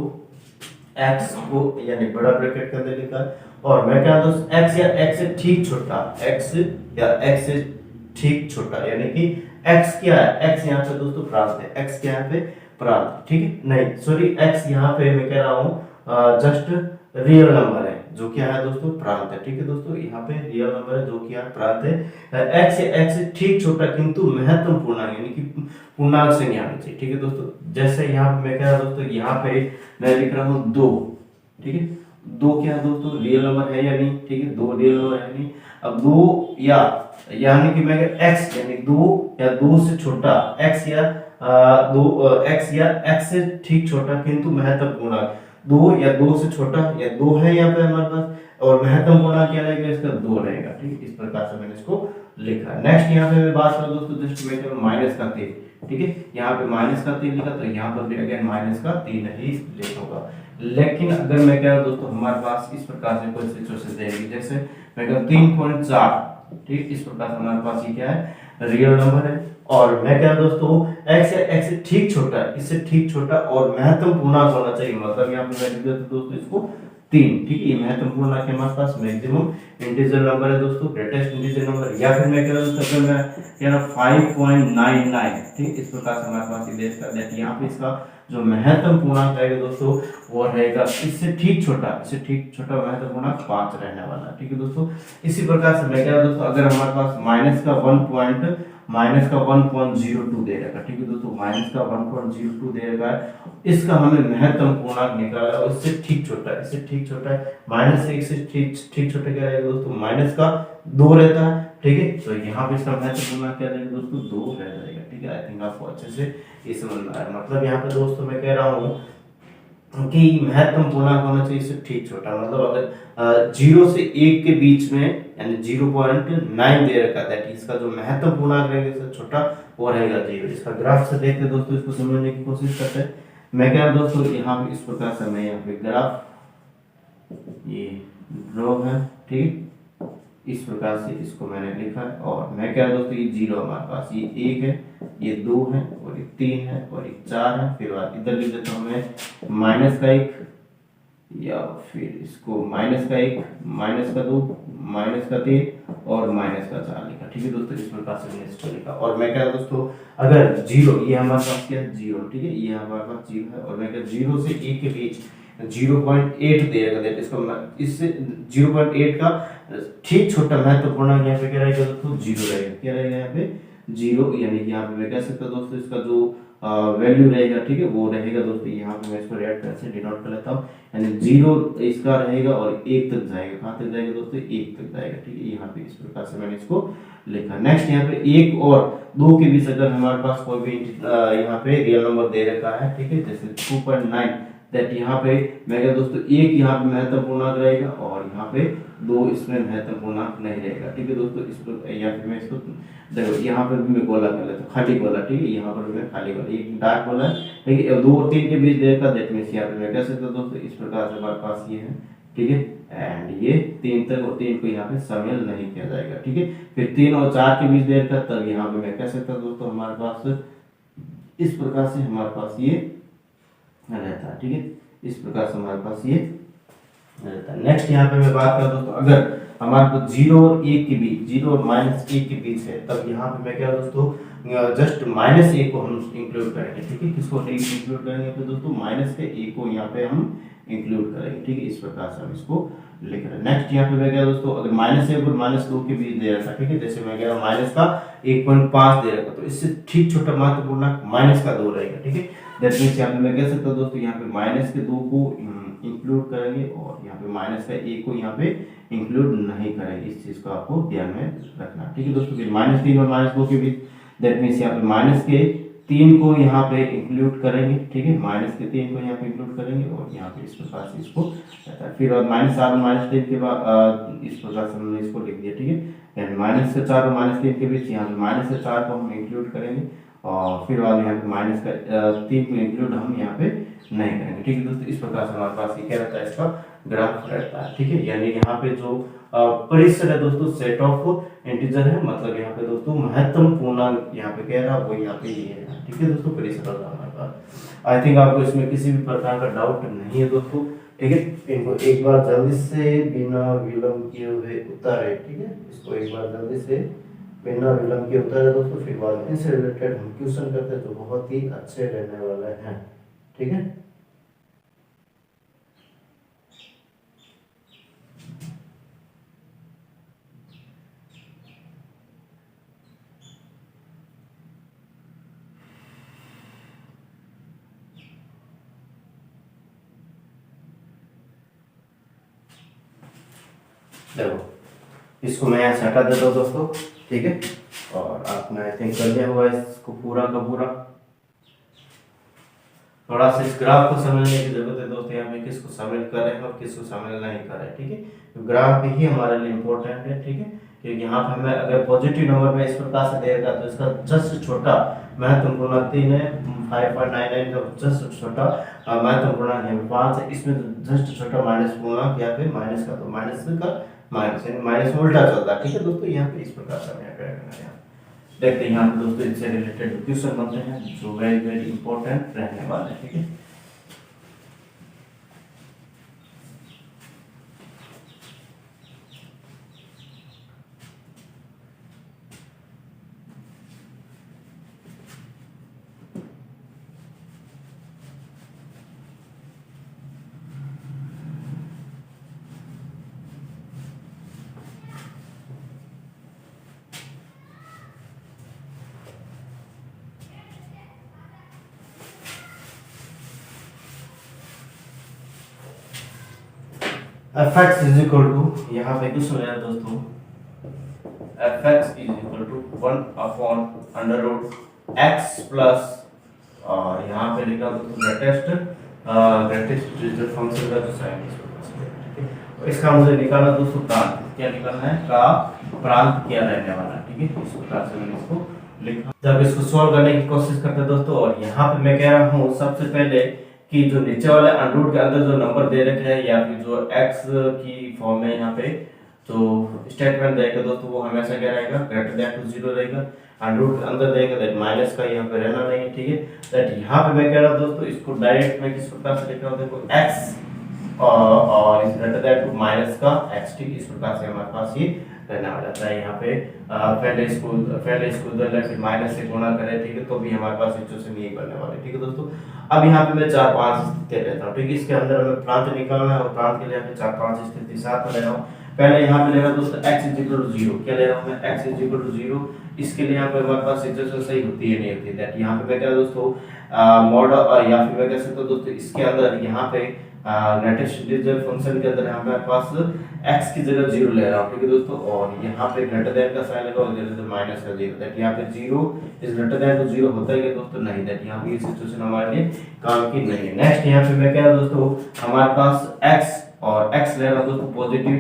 x को यानी बड़ा ब्रैकेट के अंदर लिखा है, और मैं क्या दोस्त x या x से ठीक छोटा, x या x से ठीक छोटा, यानी कि x क्या है, x यहाँ पे दोस्तों प्रांत है, x क्या है पे प्रांत, ठीक है। नहीं सॉरी, x यहाँ पे मैं कह रहा हूँ जस्ट रियल नंबर है, जो क्या है दोस्तों प्रांत है, ठीक है दोस्तों। यहाँ पे रियल नंबर है जो क्या प्रांत है, x या x से ठीक छोटा किंतु महत्तम पूर्णांक, यानी कि पूर्णांक से नहीं आना चाहिए, ठीक है दोस्तों। जैसे यहाँ पे मैं कह रहा हूँ दोस्तों, यहाँ पे मैं लिख रहा हूँ 2, ठीक है। 2 क्या है दोस्तों रियल नंबर है या नहीं, ठीक है, 2 रियल नंबर है नहीं। अब 2 या यानी कि मैं x यानी 2 या 2 से छोटा, x या 2 x या x से ठीक छोटा किंतु महत्तम पूर्णांक, 2 या 2 से छोटा, या 2 है यहाँ पे हमारे पास, और महत्तम पूर्णांक क्या रहेगा, इसका 2 रहेगा, ठीक। इस प्रकार से मैंने इसको लिखा है। नेक्स्ट यहाँ पे मैं बात करूँ दोस्तों, जस्ट मैं करूँ माइनस का 3, ठीक है। यहाँ पे माइनस का 3 लिखा, तो यहाँ पर भी अगेन माइनस का 3 ही लिखूंगा। लेकिन अगर मैं कह रहा हूँ दोस्तों, हमारे पास इस प्रकार से कोई सिचुएशन देगी, जैसे मैं कहूँ 3.4, ठीक, इस प्रकार से हमारे पास ये क्या है, रियल नंबर है। और मैं क्या दोस्तों, x या x से ठीक छोटा है, इससे ठीक छोटा और महत्तम पूर्णांक होना चाहिए, मतलब यहाँ पे मैं लिख देता दोस्तों इसको 3, ठीक है। ये महत्तम पूर्णांक है हमारे पास, मैक्सिमम इंटीजर नंबर है दोस्तों, ग्रेटेस्ट इंटीजर नंबर। या फिर मैं कह रहा हूँ अगर मैं कह रहा 5.99, ठीक, इस प्रकार से हमारे पास ये देश का यहाँ पे इसका जो महत्तम पूर्णांक रहेगा दोस्तों, वो रहेगा इससे ठीक छोटा, इससे ठीक छोटा महत्तम पूर्णांक 5 रहने वाला, ठीक है दोस्तों। इसी प्रकार से मैं कह रहा हूँ दोस्तों, अगर हमारे पास माइनस का 1.02 दे रखा, ठीक है दोस्तों, माइनस का 1.02 दे रखा है, इसका हमें महत्तम पूर्णांक निकालना है, उससे ठीक छोटा है, इससे ठीक छोटा है, माइनस से 1 से ठीक छोटा क्या रहेगा दोस्तों, माइनस का 2 रहता है, ठीक है। तो यहाँ पे इसका महत्तम पूर्णांक क्या रहेगा दोस्तों, 2 रह जाएगा, ठीक है। आई थिंक आपको अच्छे से ये समझ में आया। मतलब यहाँ पे दोस्तों मैं कह रहा हूँ कि महत्तम पूर्णांक होना चाहिए इससे ठीक छोटा, मतलब अगर 0 से 1 के बीच में यानी 0.9 दे रखा है, दैट इसका जो महत्तम पूर्णांक रहेगा इससे छोटा वो रहेगा 0। इसका ग्राफ से देखते दोस्तों, इसको समझने की कोशिश करते हैं। मैं क्या दोस्तों, यहाँ पे इस प्रकार से मैं यहाँ पे ग्राफ ये ड्रॉ है, ठीक, इस प्रकार से इसको मैंने लिखा है। और मैं क्या दोस्तों, ये 0 हमारे पास, ये 1 है, ये 2 है, और ये 3 है, और ये 4 है। फिर बाद इधर लिख देता हूँ मैं माइनस का 1, या फिर इसको माइनस का 1, माइनस का 2, माइनस का 3 और माइनस का 4 लिखा, ठीक है दोस्तों। इस प्रकार से मैंने इसको लिखा। और मैं क्या दोस्तों, अगर 0, ये हमारे पास क्या है 0, ठीक है, ये हमारे पास 0 है, और मैं क्या 0 से 1 के बीच 0.8 देगा, दैट इसको इससे 0.8 का ठीक छोटा महत्वपूर्ण यहाँ पे क्या रहेगा दोस्तों, 0 रहेगा, क्या रहेगा यहाँ पे 0, यानी कि यहाँ पे मैं कह सकता हूँ दोस्तों, इसका जो वैल्यू रहेगा, ठीक है, वो रहेगा दोस्तों, यहाँ पे मैं इसको रेड पेन से डिनोट कर लेता हूँ, यानी 0 इसका रहेगा और 1 तक जाएगा, कहाँ तक जाएगा दोस्तों, 1 तक जाएगा, ठीक है। यहाँ पे इस प्रकार से मैंने इसको लिखा। नेक्स्ट यहाँ पे 1 और 2 के बीच अगर हमारे पास कोई भी यहाँ पे रियल नंबर दे रखा है, ठीक है, जैसे 2.9, दैट यहाँ पे मैं क्या दोस्तों, 1 यहाँ पे महत्तम पूर्णांक रहेगा और यहाँ पे 2 इसमें महत्तम पूर्णांक नहीं रहेगा, ठीक है दोस्तों। इस पर या फिर मैं इसको देखो, यहाँ पर भी मैं गोला कर लेता हूँ, खाली गोला, ठीक है, यहाँ पर भी मैं खाली गोला, एक डार्क गोला है, ठीक है, 2 और 3 के बीच देखा, दैट मींस यहाँ पे मैं कह सकता हूँ दोस्तों, इस प्रकार से हमारे पास ये है, ठीक है, एंड ये 3 तक और 3 को यहाँ पे शामिल नहीं किया जाएगा। ठीक है, फिर 3 और 4 के बीच दे रखा, तब यहाँ पे मैं कह सकता हूँ दोस्तों हमारे पास इस प्रकार से हमारे पास ये रहता है। ठीक है, इस प्रकार से हमारे पास ये रहता है। नेक्स्ट यहाँ पे मैं बात करूँ दोस्तों, अगर हमारे पास 0 और 1 के बीच, 0 और -1 के बीच है, तब यहाँ पे मैं क्या दोस्तों जस्ट -1 को हम इंक्लूड करेंगे। ठीक है, किसको इंक्लूड करेंगे फिर दोस्तों, -1 को यहाँ पे हम इंक्लूड करेंगे। ठीक है, इस प्रकार से हम इसको लिख रहे हैं। नेक्स्ट यहाँ पे मैं क्या दोस्तों, अगर -1 और -2 के बीच दे रखा, ठीक है, जैसे मैं कह रहा हूँ माइनस का 1.5 दे रखा, तो इससे ठीक छोटा महत्वपूर्ण माइनस का 2 रहेगा। ठीक है, दैट मींस यहाँ पे मैं कह सकता हूँ दोस्तों, यहाँ पे माइनस के 2 को इंक्लूड करेंगे और यहाँ पे माइनस का 1 को यहाँ पे इंक्लूड नहीं करेंगे। इस चीज को आपको ध्यान में रखना। ठीक है दोस्तों, फिर -3 और -2 के बीच, दैट मींस यहाँ पे माइनस के 3 को यहाँ पे इंक्लूड करेंगे। ठीक है, माइनस के 3 को यहाँ पे इंक्लूड करेंगे और यहाँ पे इस प्रकार से इसको रहता है। फिर -4 और -3 के बाद इस प्रकार से हमने इसको लिख दिया। ठीक है, यानी -4 और -3 के बीच यहाँ पे -4 को हम इंक्लूड करेंगे और फिर बाद यहाँ पे -3 को इंक्लूड हम यहाँ पे नहीं करेंगे। ठीक है दोस्तों, इस प्रकार से हमारे पास ये क्या रहता है, इसका ग्राफ रहता है। ठीक है, यानी यहाँ पे जो परिसर है दोस्तों, सेट ऑफ इंटीजर है, मतलब यहाँ पे दोस्तों महत्तम पूर्णांक यहाँ पे कह रहा वो यहाँ पे ये है। ठीक है दोस्तों, परिसर होता है हमारे पास। आई थिंक आपको इसमें किसी भी प्रकार का डाउट नहीं है दोस्तों। ठीक है, इनको एक बार जल्दी से बिना विलंब किए हुए उतारे। ठीक है, इसको एक बार जल्दी से बिना विलंब के उतारे दोस्तों, फिर बाद में इनसे रिलेटेड हम क्वेश्चन करते हैं जो बहुत ही अच्छे रहने वाले हैं। ठीक है, देखो इसको मैं यहाँ से हटा देता हूँ दोस्तों। ठीक है, और आपने आई थिंक कर लिया होगा इसको पूरा का पूरा। थोड़ा सा इस ग्राफ को समझने की जरूरत है दोस्तों, यहाँ पे किसको शामिल कर रहे हैं और किसको शामिल नहीं कर रहे हैं। ठीक है, तो ग्राफ ही हमारे लिए इम्पोर्टेंट है। ठीक है, क्योंकि यहाँ पे हमें अगर पॉजिटिव नंबर में इस प्रकार से देगा तो इसका जस्ट छोटा महत्वपूर्ण 3 है, 5.99 का जस्ट छोटा महत्वपूर्ण है 5 है, इसमें जस्ट छोटा माइनस पूर्णांक या फिर माइनस का, तो माइनस का माइनस यानी माइनस में उल्टा चलता है। ठीक है दोस्तों, यहाँ पे इस प्रकार से हमें यहाँ देखते हैं। यहाँ पे दोस्तों इससे रिलेटेड क्वेश्चन बनते हैं जो वेरी वेरी इंपॉर्टेंट रहने वाले हैं। ठीक है, fx इज इक्वल टू, यहाँ पे क्वेश्चन है दोस्तों, fx is equal to 1 upon under root x plus, और यहाँ पे लिखा दोस्तों ग्रेटेस्ट डिजिटल फंक्शन का जो साइन है। ठीक है, इसका मुझे निकालना दोस्तों प्रांत, क्या निकालना है, का प्रांत क्या रहने वाला है। ठीक है, इस प्रकार से मैंने इसको लिखा। जब इसको सॉल्व करने की कोशिश करते हैं दोस्तों, और यहाँ पे मैं कह रहा हूँ सबसे पहले कि जो नीचे वाले अंडररूट के अंदर जो नंबर दे रखे हैं या फिर जो x की फॉर्म में यहाँ पे जो स्टेटमेंट देगा दोस्तों, वो हमेशा क्या रहेगा, ग्रेटर देन टू 0 रहेगा। अंडररूट के अंदर देगा दैट माइनस का यहाँ पे रहना नहीं है। ठीक है, दैट यहाँ पे मैं कह रहा हूँ दोस्तों, इसको डायरेक्ट मैं किस प्रकार से लिख रहा हूँ, देखो x और इस ग्रेटर देन टू माइनस का x। ठीक, इस प्रकार से हमारे पास ये रहने वाला था। यहाँ पे पहले इसको उधर फिर माइनस से गुणा करें। ठीक है, तो भी हमारे पास सिचुएशन ये बनने वाली। ठीक है दोस्तों, अब यहाँ पे मैं 4-5 स्थिति लेता हूँ। ठीक है, इसके अंदर हमें प्रांत निकालना है और प्रांत के लिए हमें 4-5 स्थिति साथ में ले रहा हूँ। पहले यहाँ पे ले रहा हूँ दोस्तों x इज इक्वल टू 0, क्या ले रहा हूँ मैं, x इज इक्वल टू 0। इसके लिए यहाँ पे हमारे पास सिचुएशन सही होती है नहीं होती दैट, यहाँ पे मैं क्या दोस्तों मॉडल या फिर मैं कह सकता हूँ दोस्तों, इसके अंदर यहाँ पे ग्रेटेस्ट डिजिटल फंक्शन के अंदर हमारे पास x की जगह 0 ले रहा हूँ। ठीक है दोस्तों, और यहाँ पे ग्रेटर देन का साइन लगा और ग्रेटर देन माइनस का 0 दैट, यहाँ पे 0 इज ग्रेटर देन टू 0 होता है क्या दोस्तों, नहीं दैट, यहाँ पे ये सिचुएशन हमारे लिए काम की नहीं है। नेक्स्ट यहाँ पे मैं क्या दोस्तों, हमारे पास x और x ले रहा हूँ दोस्तों पॉजिटिव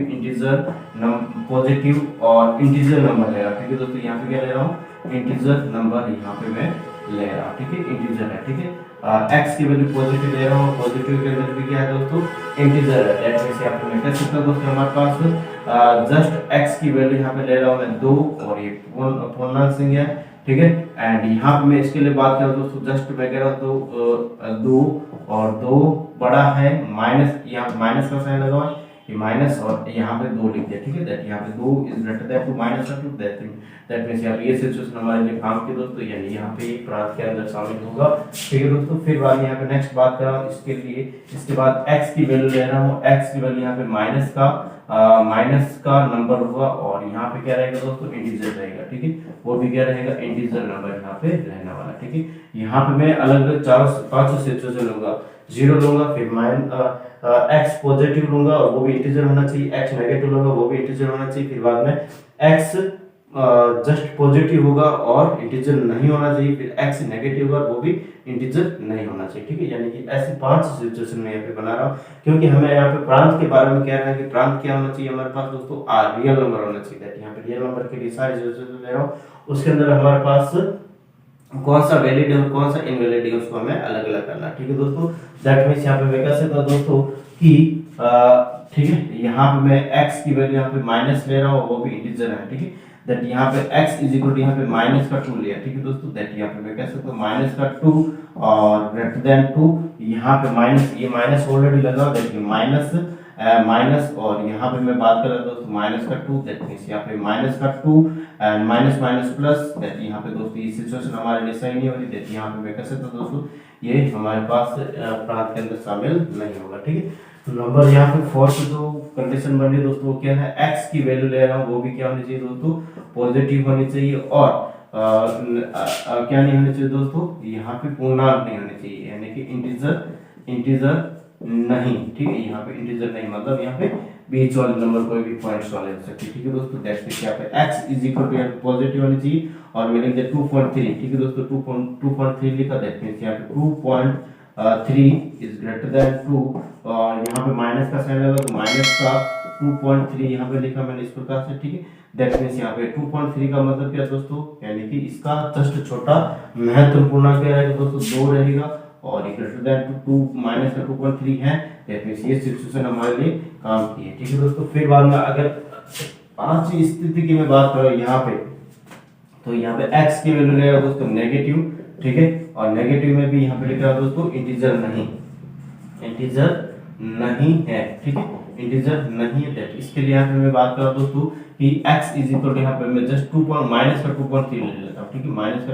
और इंटीजर नंबर ले रहा हूँ। ठीक है दोस्तों, यहाँ पे क्या ले रहा हूँ, इंटीजर नंबर यहाँ पे मैं ले रहा हूँ। ठीक है, इंटीजर है। ठीक है, x की वैल्यू पॉजिटिव ले रहा हूँ, पॉजिटिव के अंदर भी क्या है दोस्तों, इंटीजर है। दैट मींस यहाँ पे मैं कह सकता हूँ दोस्तों हमारे पास जस्ट x की वैल्यू यहाँ पे ले रहा हूँ मैं 2 और ये पूर्णांक संख्या है, ठीक है। एंड यहाँ पे मैं इसके लिए बात करूँ दोस्तों, जस्ट मैं कह रहा हूँ 2 और 2 बड़ा है माइनस, यहाँ माइनस का साइन लगा हुआ है, ये माइनस और यहाँ पे 2 लिख दिया, ठीक है। दैट यहाँ पे 2 is greater than to minus of 2, that means यहाँ पे ये सिचुएशन हमारे लिए काम की दोस्तों, यानी यहाँ पे प्रांत के अंदर शामिल होगा, ठीक है दोस्तों। फिर बाद यहाँ पे नेक्स्ट बात कर रहा हूँ इसके लिए, इसके बाद x की वैल्यू ले रहा हूँ, x की वैल्यू यहाँ पे माइनस का नंबर होगा और यहाँ पे क्या रहेगा दोस्तों, इंटीजर रहेगा, ठीक है। वो भी क्या रहेगा, इंटीजर नंबर यहाँ पे रहने वाला, ठीक है। यहाँ पे मैं अलग अलग 400-500 सिचुएशन लूंगा, 0 लूंगा, फिर x पॉजिटिव लूंगा और वो भी इंटीजर होना चाहिए, x नेगेटिव लूंगा वो भी इंटीजर होना चाहिए, फिर बाद में x जस्ट पॉजिटिव होगा और इंटीजर नहीं होना चाहिए, फिर x नेगेटिव होगा वो भी इंटीजर नहीं होना चाहिए, ठीक है। यानी कि ऐसे 5 सिचुएशन में यहाँ पे बना रहा हूँ, क्योंकि हमें यहाँ पे प्रांत के बारे में कह रहा है कि प्रांत क्या होना चाहिए हमारे पास दोस्तों, रियल नंबर होना चाहिए। यहाँ पे रियल नंबर के लिए सारे सिचुएशन ले रहा हूँ, उसके अंदर हमारे पास कौन सा वैलिड है और कौन सा इनवैलिड है उसको हमें अलग अलग करना है, ठीक है दोस्तों। दैट मींस यहाँ पे मैं कह सकता हूँ दोस्तों कि ठीक है, यहाँ पे मैं x की वैल्यू यहाँ पे माइनस ले रहा हूँ, वो भी इंटीजर है, ठीक है। दैट यहाँ पे x इज इक्वल टू यहाँ पे माइनस का 2 लिया, ठीक है दोस्तों। दैट यहाँ पे मैं कह सकता हूँ माइनस का 2 और ग्रेटर देन 2, यहाँ पे माइनस, ये माइनस ऑलरेडी लगा, दैट माइनस और यहाँ पे मैं बात कर रहा था दोस्तों माइनस का 2, दैट मींस यहाँ पे माइनस का 2 and minus minus plus, that यहाँ पे दोस्तों ये सिचुएशन हमारे लिए सही नहीं हो रही, दैट यहाँ पे मैं कह सकता हूँ दोस्तों ये हमारे पास प्रांत के अंदर शामिल नहीं होगा, ठीक है। तो नंबर यहाँ पे फोर्थ जो कंडीशन बन रही है दोस्तों वो क्या है, x की वैल्यू ले रहा हूँ वो भी क्या होनी चाहिए दोस्तों, पॉजिटिव होनी चाहिए और क्या नहीं होनी चाहिए दोस्तों, यहाँ पे पूर्णांक नहीं होनी चाहिए, यानी कि इंटीजर नहीं, ठीक है। यहाँ पे इंटीजर नहीं मतलब यहाँ पे बीच वाले नंबर कोई भी पॉइंट्स वाले हो सकते हैं, ठीक है दोस्तों। दैट्स मींस यहाँ पे x इज इक्वल टू यहाँ पे पॉजिटिव होनी चाहिए और मैंने लिख दिया 2.3, ठीक है दोस्तों। 2.3 लिखा, दैट मींस यहाँ पे 2.3 इज ग्रेटर देन 2 और यहाँ पे माइनस का साइन लगा तो माइनस का 2.3 यहाँ पे लिखा मैंने इस प्रकार से, ठीक है। दैट मींस यहाँ पे 2.3 का मतलब क्या दोस्तों, यानी कि इसका जस्ट छोटा महत्वपूर्ण क्या रहेगा दोस्तों, 2 रहेगा और ये ग्रेटर देन 2 माइनस का 2.3 है, दैट मींस ये सिचुएशन हमारे लिए काम की है, ठीक है दोस्तों। फिर बाद में अगर पांचवी स्थिति की मैं बात करूं यहाँ पे, तो यहाँ पे x की वैल्यू लेगा दोस्तों नेगेटिव, ठीक है। और नेगेटिव में भी यहाँ पे लिख रहा हूं दोस्तों इंटीजर नहीं है, ठीक है, इंटीजर नहीं है। दैट इसके लिए यहाँ पे मैं बात कर रहा हूं दोस्तों कि x इज इक्वल टू यहाँ पे मैं जस्ट 2 माइनस का 2.3 ले लेता हूँ, ठीक है। माइनस का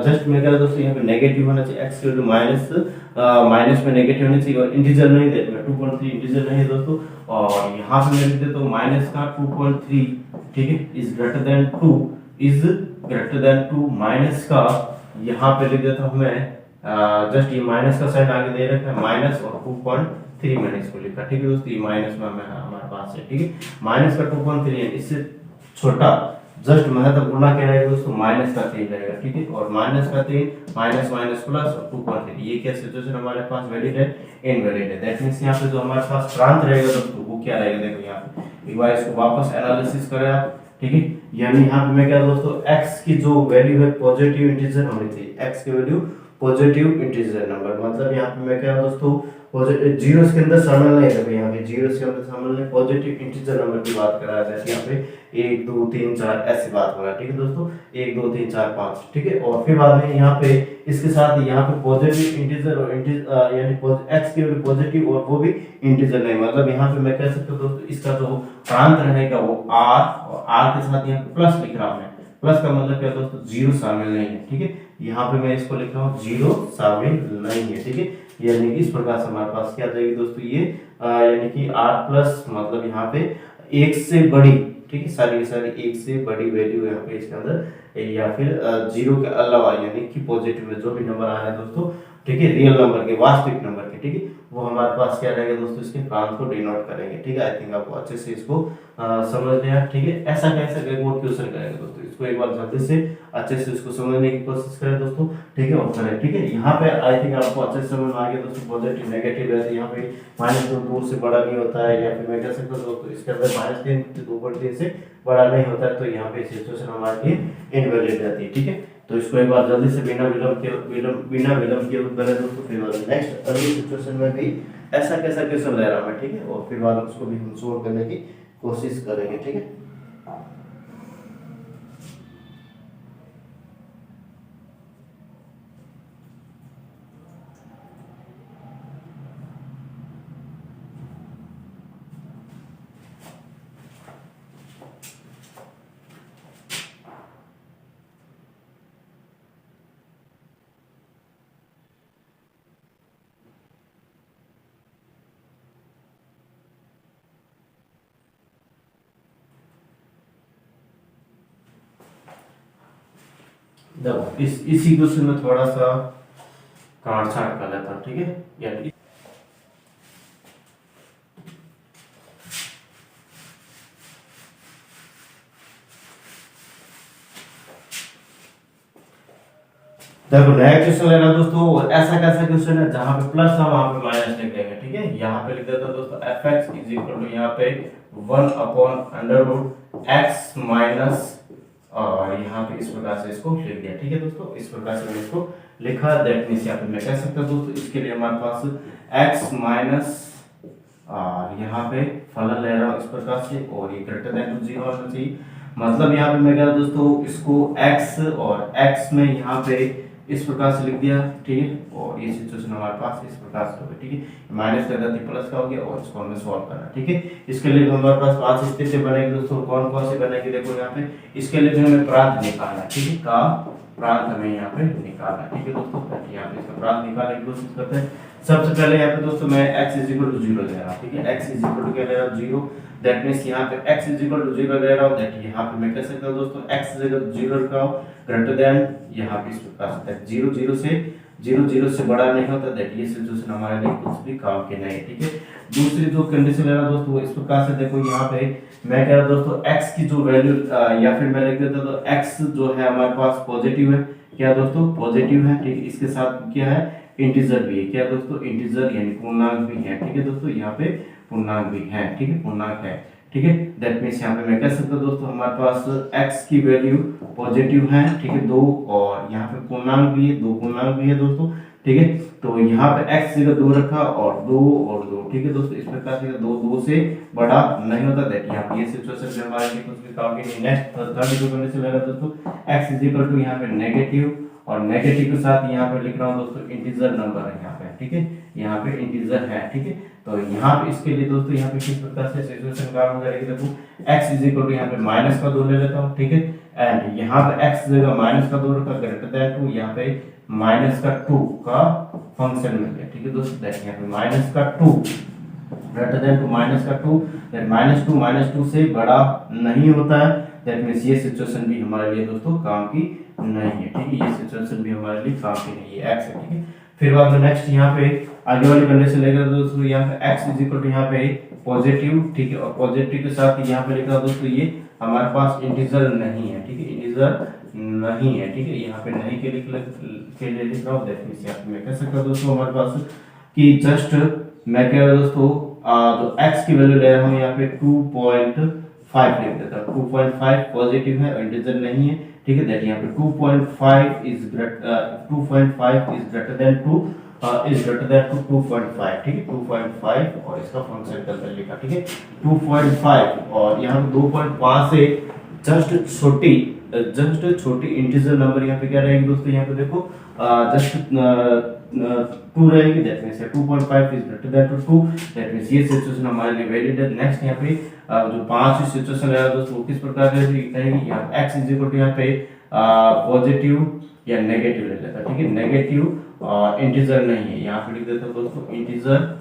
जस्ट मैं कह रहा दोस्तों यहाँ पे नेगेटिव होना चाहिए, x की वैल्यू माइनस में नेगेटिव होनी चाहिए और इंटीजर नहीं, देख मैं 2.3 इंटीजर नहीं है दोस्तों। और यहाँ पे मैं लिख देता हूँ माइनस का 2.3, ठीक है, इज ग्रेटर देन 2 माइनस का, यहाँ पे लिख देता हूँ मैं जस्ट ये माइनस का साइन आगे दे रखा है माइनस और 2.3 मैंने इसको लिखा, ठीक है दोस्तों। ये माइनस में हमारे पास है, ठीक है, माइनस का 2.3 है, इससे छोटा जस्ट महत्वपूर्ण क्या रहेगा दोस्तों, माइनस का 3 रहेगा, ठीक है। और माइनस का 3 माइनस माइनस प्लस और 2.3, ये क्या सिचुएशन हमारे पास वैलिड है, इनवैलिड है। दैट मींस यहाँ पे जो हमारे पास प्रांत रहेगा दोस्तों वो क्या रहेगा, देखो यहाँ पे एक बार इसको वापस एनालिसिस करें आप, ठीक है। यानी यहाँ पे मैं क्या दोस्तों, x की जो वैल्यू है पॉजिटिव इंटीजर होनी चाहिए, x की वैल्यू पॉजिटिव इंटीजर नंबर, मतलब यहाँ पे मैं क्या दोस्तों जीरोस के अंदर शामिल नहीं है, यहाँ पे जीरोस के अंदर शामिल नहीं, पॉजिटिव इंटीजर नंबर की बात कर रहा है, जैसे यहाँ पे 1 2 3 4 ऐसी बात हो रहा है, ठीक है दोस्तों, 1 2 3 4 5, ठीक है। और फिर बाद में यहाँ पे इसके साथ यहाँ पे पॉजिटिव इंटीजर और यानी x की वैल्यू पॉजिटिव और वो भी इंटीजर नहीं, मतलब यहाँ पे मैं कह सकता हूँ दोस्तों इसका जो प्रांत रहेगा वो r और r के साथ यहाँ पे प्लस लिख रहा हूँ मैं, प्लस का मतलब क्या दोस्तों, जीरो शामिल नहीं है, ठीक है। यहाँ पे मैं इसको लिख रहा हूँ जीरो शामिल नहीं है, ठीक है। यानी कि इस प्रकार से हमारे पास क्या आ जाएगी दोस्तों, ये यानी कि r प्लस मतलब यहाँ पे एक से बड़ी, ठीक है, सारी की सारी एक से बड़ी वैल्यू यहाँ पे इसके अंदर, या फिर जीरो के अलावा यानी कि पॉजिटिव में जो भी नंबर आ रहा है दोस्तों, ठीक है, रियल नंबर के, वास्तविक नंबर के, ठीक है, वो हमारे पास क्या रहेगा दोस्तों, इसके प्रांत को डिनोट करेंगे, ठीक है। आई थिंक आपको अच्छे से इसको समझ लिया, ठीक है। ऐसा कैसे एक क्वेश्चन करेंगे दोस्तों, इसको एक बार जल्दी से अच्छे से इसको समझने की कोशिश करें दोस्तों, ठीक है, और करें, ठीक है। यहाँ पे आई थिंक आपको अच्छे से समझ आ गया दोस्तों, पॉजिटिव नेगेटिव है, यहाँ पे माइनस 2 से बड़ा नहीं होता है, या फिर मैं कह सकता हूँ दोस्तों इसके अंदर माइनस 3 2.3 से बड़ा नहीं होता है, तो यहाँ पे सिचुएशन हमारे लिए इनवैलिड रहती है, ठीक है। तो इसको एक बार जल्दी से बिना विलंब के करें दोस्तों। फिर नेक्स्ट अगली सिचुएशन में भी ऐसा कैसा क्वेश्चन ले रहा हूं मैं, ठीक है, और फिर बाद उसको भी हम सोल्व करने की कोशिश करेंगे, ठीक है। देखो इसी क्वेश्चन में थोड़ा सा काट छाट कर लेता हूं, ठीक है। यानी देखो नया क्वेश्चन लेना दोस्तों, और ऐसा कैसा क्वेश्चन है जहां पे प्लस है वहां पे माइनस लिख देंगे, ठीक है। यहाँ पे लिख देता हूं दोस्तों fx इज इक्वल टू यहाँ पे 1 upon under root x minus, और यहाँ पे इस प्रकार से इसको लिख दिया, ठीक है दोस्तों। इस प्रकार से मैंने इसको लिखा, दैट मींस यहाँ पे मैं कह सकता हूं दोस्तों इसके लिए हमारे पास x माइनस, और यहाँ पे फलन ले रहा हूँ इस प्रकार से, और ये ग्रेटर देन टू 0 होना चाहिए। मतलब यहाँ पे मैं कह रहा हूं दोस्तों इसको x और x में यहाँ पे इस प्रकार से लिख दिया, ठीक है। और ये सिचुएशन हमारे पास इस प्रकार से हो गई, ठीक है। माइनस का गति प्लस का हो गया, और इसको हमें सॉल्व करना, ठीक है। इसके लिए हमारे पास 5 स्थिति बनेगी दोस्तों। कौन कौन सी बनेगी देखो यहाँ पे। इसके लिए हमें प्रांत निकालना है, ठीक है। का प्रांत हमें यहाँ पे निकालना है, ठीक है दोस्तों। यहाँ पे इसका प्रांत निकालने की कोशिश करते हैं। सबसे पहले यहाँ पे दोस्तों मैं x इज इक्वल टू 0 ले रहा हूँ, ठीक है। x इज इक्वल टू क्या ले रहा हूँ 0, दैट मींस यहाँ पे x इज इक्वल टू 0 ले रहा हूँ, दैट यहाँ पे मैं कह सकता हूँ दोस्तों x इज इक्वल टू 0 रखा हूँ, ग्रेटर देन यहाँ पे इस प्रकार से 0 से बड़ा नहीं होता, दैट ये सिचुएशन हमारे लिए कुछ भी काम की नहीं है, ठीक है। दूसरी जो कंडीशन लेना दोस्तों वो इस प्रकार से देखो, यहाँ पे मैं कह रहा दोस्तों x की जो वैल्यू या फिर मैं लिख देता तो x जो है हमारे पास पॉजिटिव है, क्या दोस्तों पॉजिटिव है, ठीक है। इसके साथ क्या है इंटीजर भी है, क्या दोस्तों इंटीजर यानी पूर्णांक भी है, ठीक है दोस्तों। यहाँ पे पूर्णांक भी है, ठीक है, पूर्णांक है, ठीक है। दैट मींस यहाँ पे मैं कह सकता हूँ दोस्तों हमारे पास x की वैल्यू पॉजिटिव है, ठीक है, 2, और यहाँ पे पूर्णांक भी है, 2 पूर्णांक भी है दोस्तों, ठीक है। तो यहाँ पे x जगह 2 रखा और 2, ठीक है दोस्तों। इस प्रकार से 2 से बड़ा नहीं होता, दैट यहाँ पे ये सिचुएशन में हमारे लिए कुछ भी काम की नहीं। नेक्स्ट थर्ड जो कंडीशन ले रहा दोस्तों x इज इक्वल टू यहाँ पे नेगेटिव, और नेगेटिव के साथ यहाँ पे लिख रहा हूँ दोस्तों इंटीजर नंबर है यहाँ पे, ठीक है। यहाँ पे इंटीजर है, ठीक है। तो यहाँ पे इसके लिए दोस्तों यहाँ पे किस प्रकार से सिचुएशन काम करेगी देखो, x इज इक्वल टू यहाँ पे माइनस का 2 ले लेता हूँ, ठीक है। एंड यहाँ पे x जगह माइनस का 2 रखा, ग्रेटर देन 2, यहाँ पे माइनस का 2 का फंक्शन मिल गया, ठीक है दोस्तों। दैट यहाँ पे माइनस का 2 ग्रेटर देन 2, माइनस का 2, दैट माइनस 2 से बड़ा नहीं होता है, दैट मींस ये सिचुएशन भी हमारे लिए दोस्तों काम की नहीं है, ठीक है। ये सिचुएशन भी हमारे लिए काम की नहीं है, x है, ठीक है। फिर बाद में नेक्स्ट यहाँ पे आगे वाली कंडीशन लेकर दोस्तों यहाँ पे x इज इक्वल टू यहाँ पे पॉजिटिव, ठीक है, और पॉजिटिव के साथ यहाँ पे लिखा दोस्तों ये हमारे पास इंटीजर नहीं है, ठीक है, इंटीजर नहीं है, ठीक है। यहाँ पे नहीं के लिए लिख रहा हूँ, दैट मींस यहाँ पे मैं कह सकता हूँ दोस्तों हमारे पास कि जस्ट मैं कह रहा हूँ दोस्तों जो x की वैल्यू ले रहा हूँ यहाँ पे 2.5 लिख देता हूँ। 2.5 पॉजिटिव है, इंटीजर नहीं है, ठीक है। दैट यहाँ पे 2.5 is greater then 2 is greater then 2.5, ठीक है, 2.5 और इसका फंक्शन करके लिखा, ठीक है, 2.5 और यहाँ पे 2.5 से जस्ट छोटी इंटीजर नंबर यहाँ पे क्या रहेगी दोस्तों, यहाँ पे देखो जस्ट 2 रहेगी, that means 2.5 is greater then 2, that means ये सिचुएशन हमारे लिए वैलिड है। नेक्स्ट यहाँ पे जो 5वीं सिचुएशन है दोस्तों वो किस प्रकार से रहेगी, यहाँ x इज इक्वल टू यहाँ पे पॉजिटिव या नेगेटिव ले लेता, ठीक है, नेगेटिव और इंटीजर नहीं है, यहाँ पे लिख देता हूं दोस्तों इंटीजर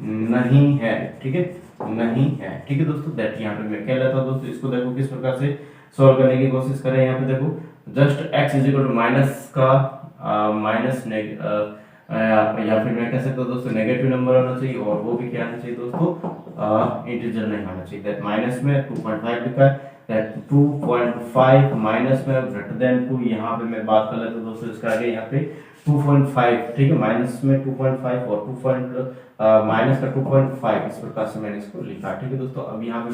नहीं है, ठीक है, नहीं है, ठीक है दोस्तों। दैट यहाँ पे मैं कह लेता हूं दोस्तों, इसको देखो किस प्रकार से सॉल्व करने की कोशिश करें। यहाँ पे देखो just x is equal to minus का माइनस या फिर मैं कह सकता हूँ दोस्तों नेगेटिव नंबर होना चाहिए, और वो भी क्या होना चाहिए दोस्तों इंटीजर नहीं होना चाहिए। दैट माइनस में 2.5 लिखा है, दैट 2.5 माइनस में ग्रेटर देन 2, यहाँ पे मैं बात कर लेता हूँ दोस्तों इसका आगे यहाँ पे 2.5, ठीक है, माइनस में 2.5 और माइनस का 2.5 इस प्रकार से मैंने इसको लिखा, ठीक है दोस्तों। अब यहाँ पे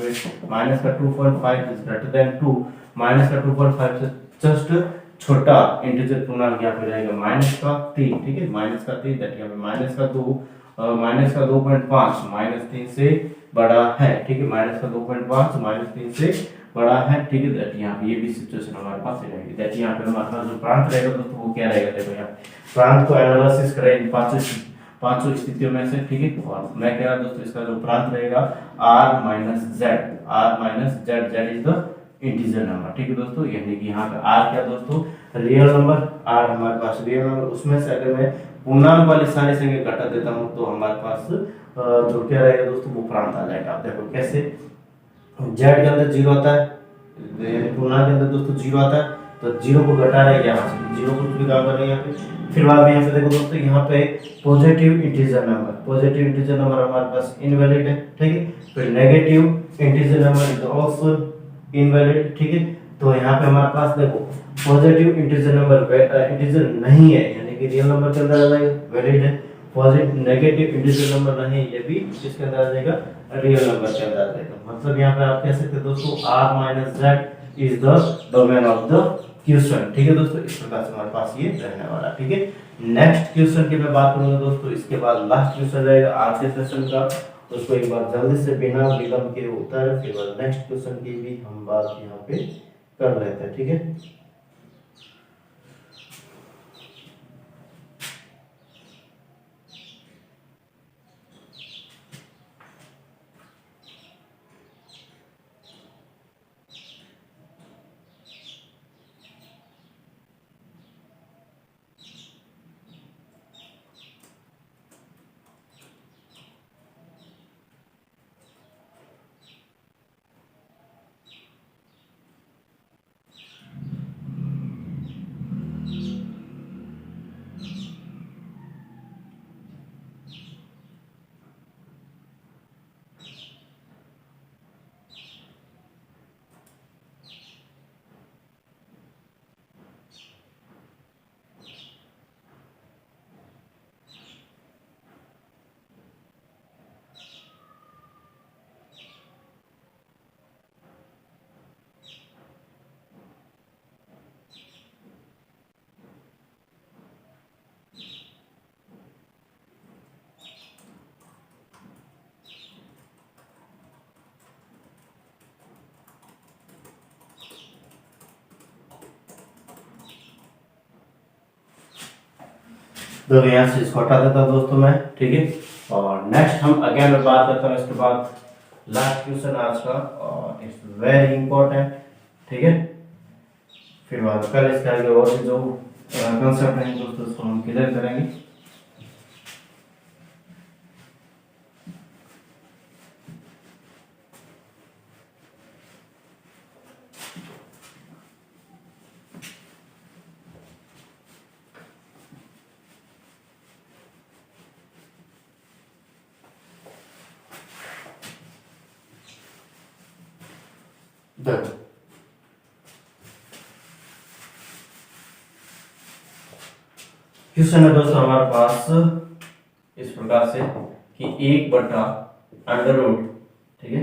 माइनस का 2.5 इज ग्रेटर देन 2, माइनस का 2.5 से जस्ट छोटा इंटीजर पूर्णांक यहाँ पे रहेगा -3, ठीक है, -3, दैट यहाँ पे -2.5 -3 से बड़ा है, ठीक है, -2.5 -3 से बड़ा है, ठीक है, दैट यहाँ पे ये भी सिचुएशन हमारे पास रहेगी, दैट यहाँ पे हमारे पास जो प्रांत रहेगा दोस्तों वो क्या रहेगा, देखो यहाँ प्रांत को एनालिसिस करेंगे पांचों स्थितियों में से, ठीक है, और मैं कह रहा दोस्तों इसका जो प्रांत रहेगा r is the integer number, ठीक है दोस्तों, यानी कि यहाँ पे r क्या दोस्तों, रियल नंबर, r हमारे पास रियल नंबर, उसमें से अगर मैं पूर्णांक वाली सारी संख्या घटा देता हूँ तो हमारे पास जो क्या रहेगा दोस्तों वो प्रांत आ जाएगा। आप देखो कैसे, z के अंदर 0 आता है, यानी पूर्णांक के अंदर दोस्तों 0 आता है, तो 0 को घटा रहे यहाँ से 0 को भी काम कर रहे हैं यहाँ पे। फिर बाद में यहाँ पे देखो दोस्तों यहाँ पे पॉजिटिव इंटीजर नंबर हमारे पास इनवैलिड है, ठीक है, फिर negative integer number is also invalid, ठीक है, तो यहाँ पे हमारे पास देखो पॉजिटिव इंटीजर नंबर इंटीजर नहीं है, यानी कि रियल नंबर के अंदर आ जाएगा, वैलिड है, पॉजिटिव नेगेटिव इंटीजर नंबर नहीं है, ये भी किसके अंदर आ जाएगा, रियल नंबर के अंदर आ जाएगा। मतलब यहाँ पे आप कह सकते हैं दोस्तों r - z is the domain of the question, ठीक है दोस्तों, इस प्रकार से हमारे पास ये रहने वाला, ठीक है। नेक्स्ट क्वेश्चन की मैं बात करूंगा दोस्तों, इसके बाद लास्ट क्वेश्चन रहेगा आज के सेशन का, उसको एक बार जल्दी से बिना विलंब के उत्तर, फिर बाद नेक्स्ट क्वेश्चन की भी हम बात यहाँ पे कर लेते हैं, ठीक है। तो यहाँ से इसको हटा देता हूँ दोस्तों मैं, ठीक है, और नेक्स्ट हम अगेन में बात करता हूँ इसके बाद लास्ट क्वेश्चन आज का, और इट्स वेरी इंपॉर्टेंट, ठीक है। फिर बाद कल इसके आगे और भी जो कंसेप्ट हैं दोस्तों उसको हम क्लियर करेंगे। क्वेश्चन है दोस्तों हमारे पास इस प्रकार से कि 1/√, ठीक है,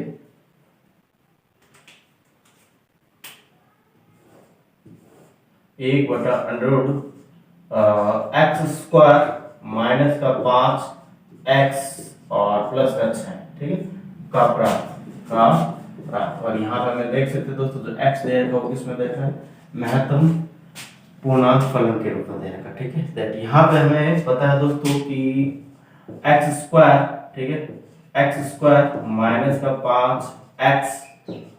1/√x² माइनस का 5x और प्लस का 6, ठीक है, का प्राप्त, और यहाँ पर मैं देख सकते दोस्तों जो x दे रखा है किसमें देखा है, महत्तम पूर्णांक फलन के रूप में दे रखा, ठीक है, दैट यहाँ पे हमें पता है दोस्तों कि x², ठीक है, x² माइनस का 5x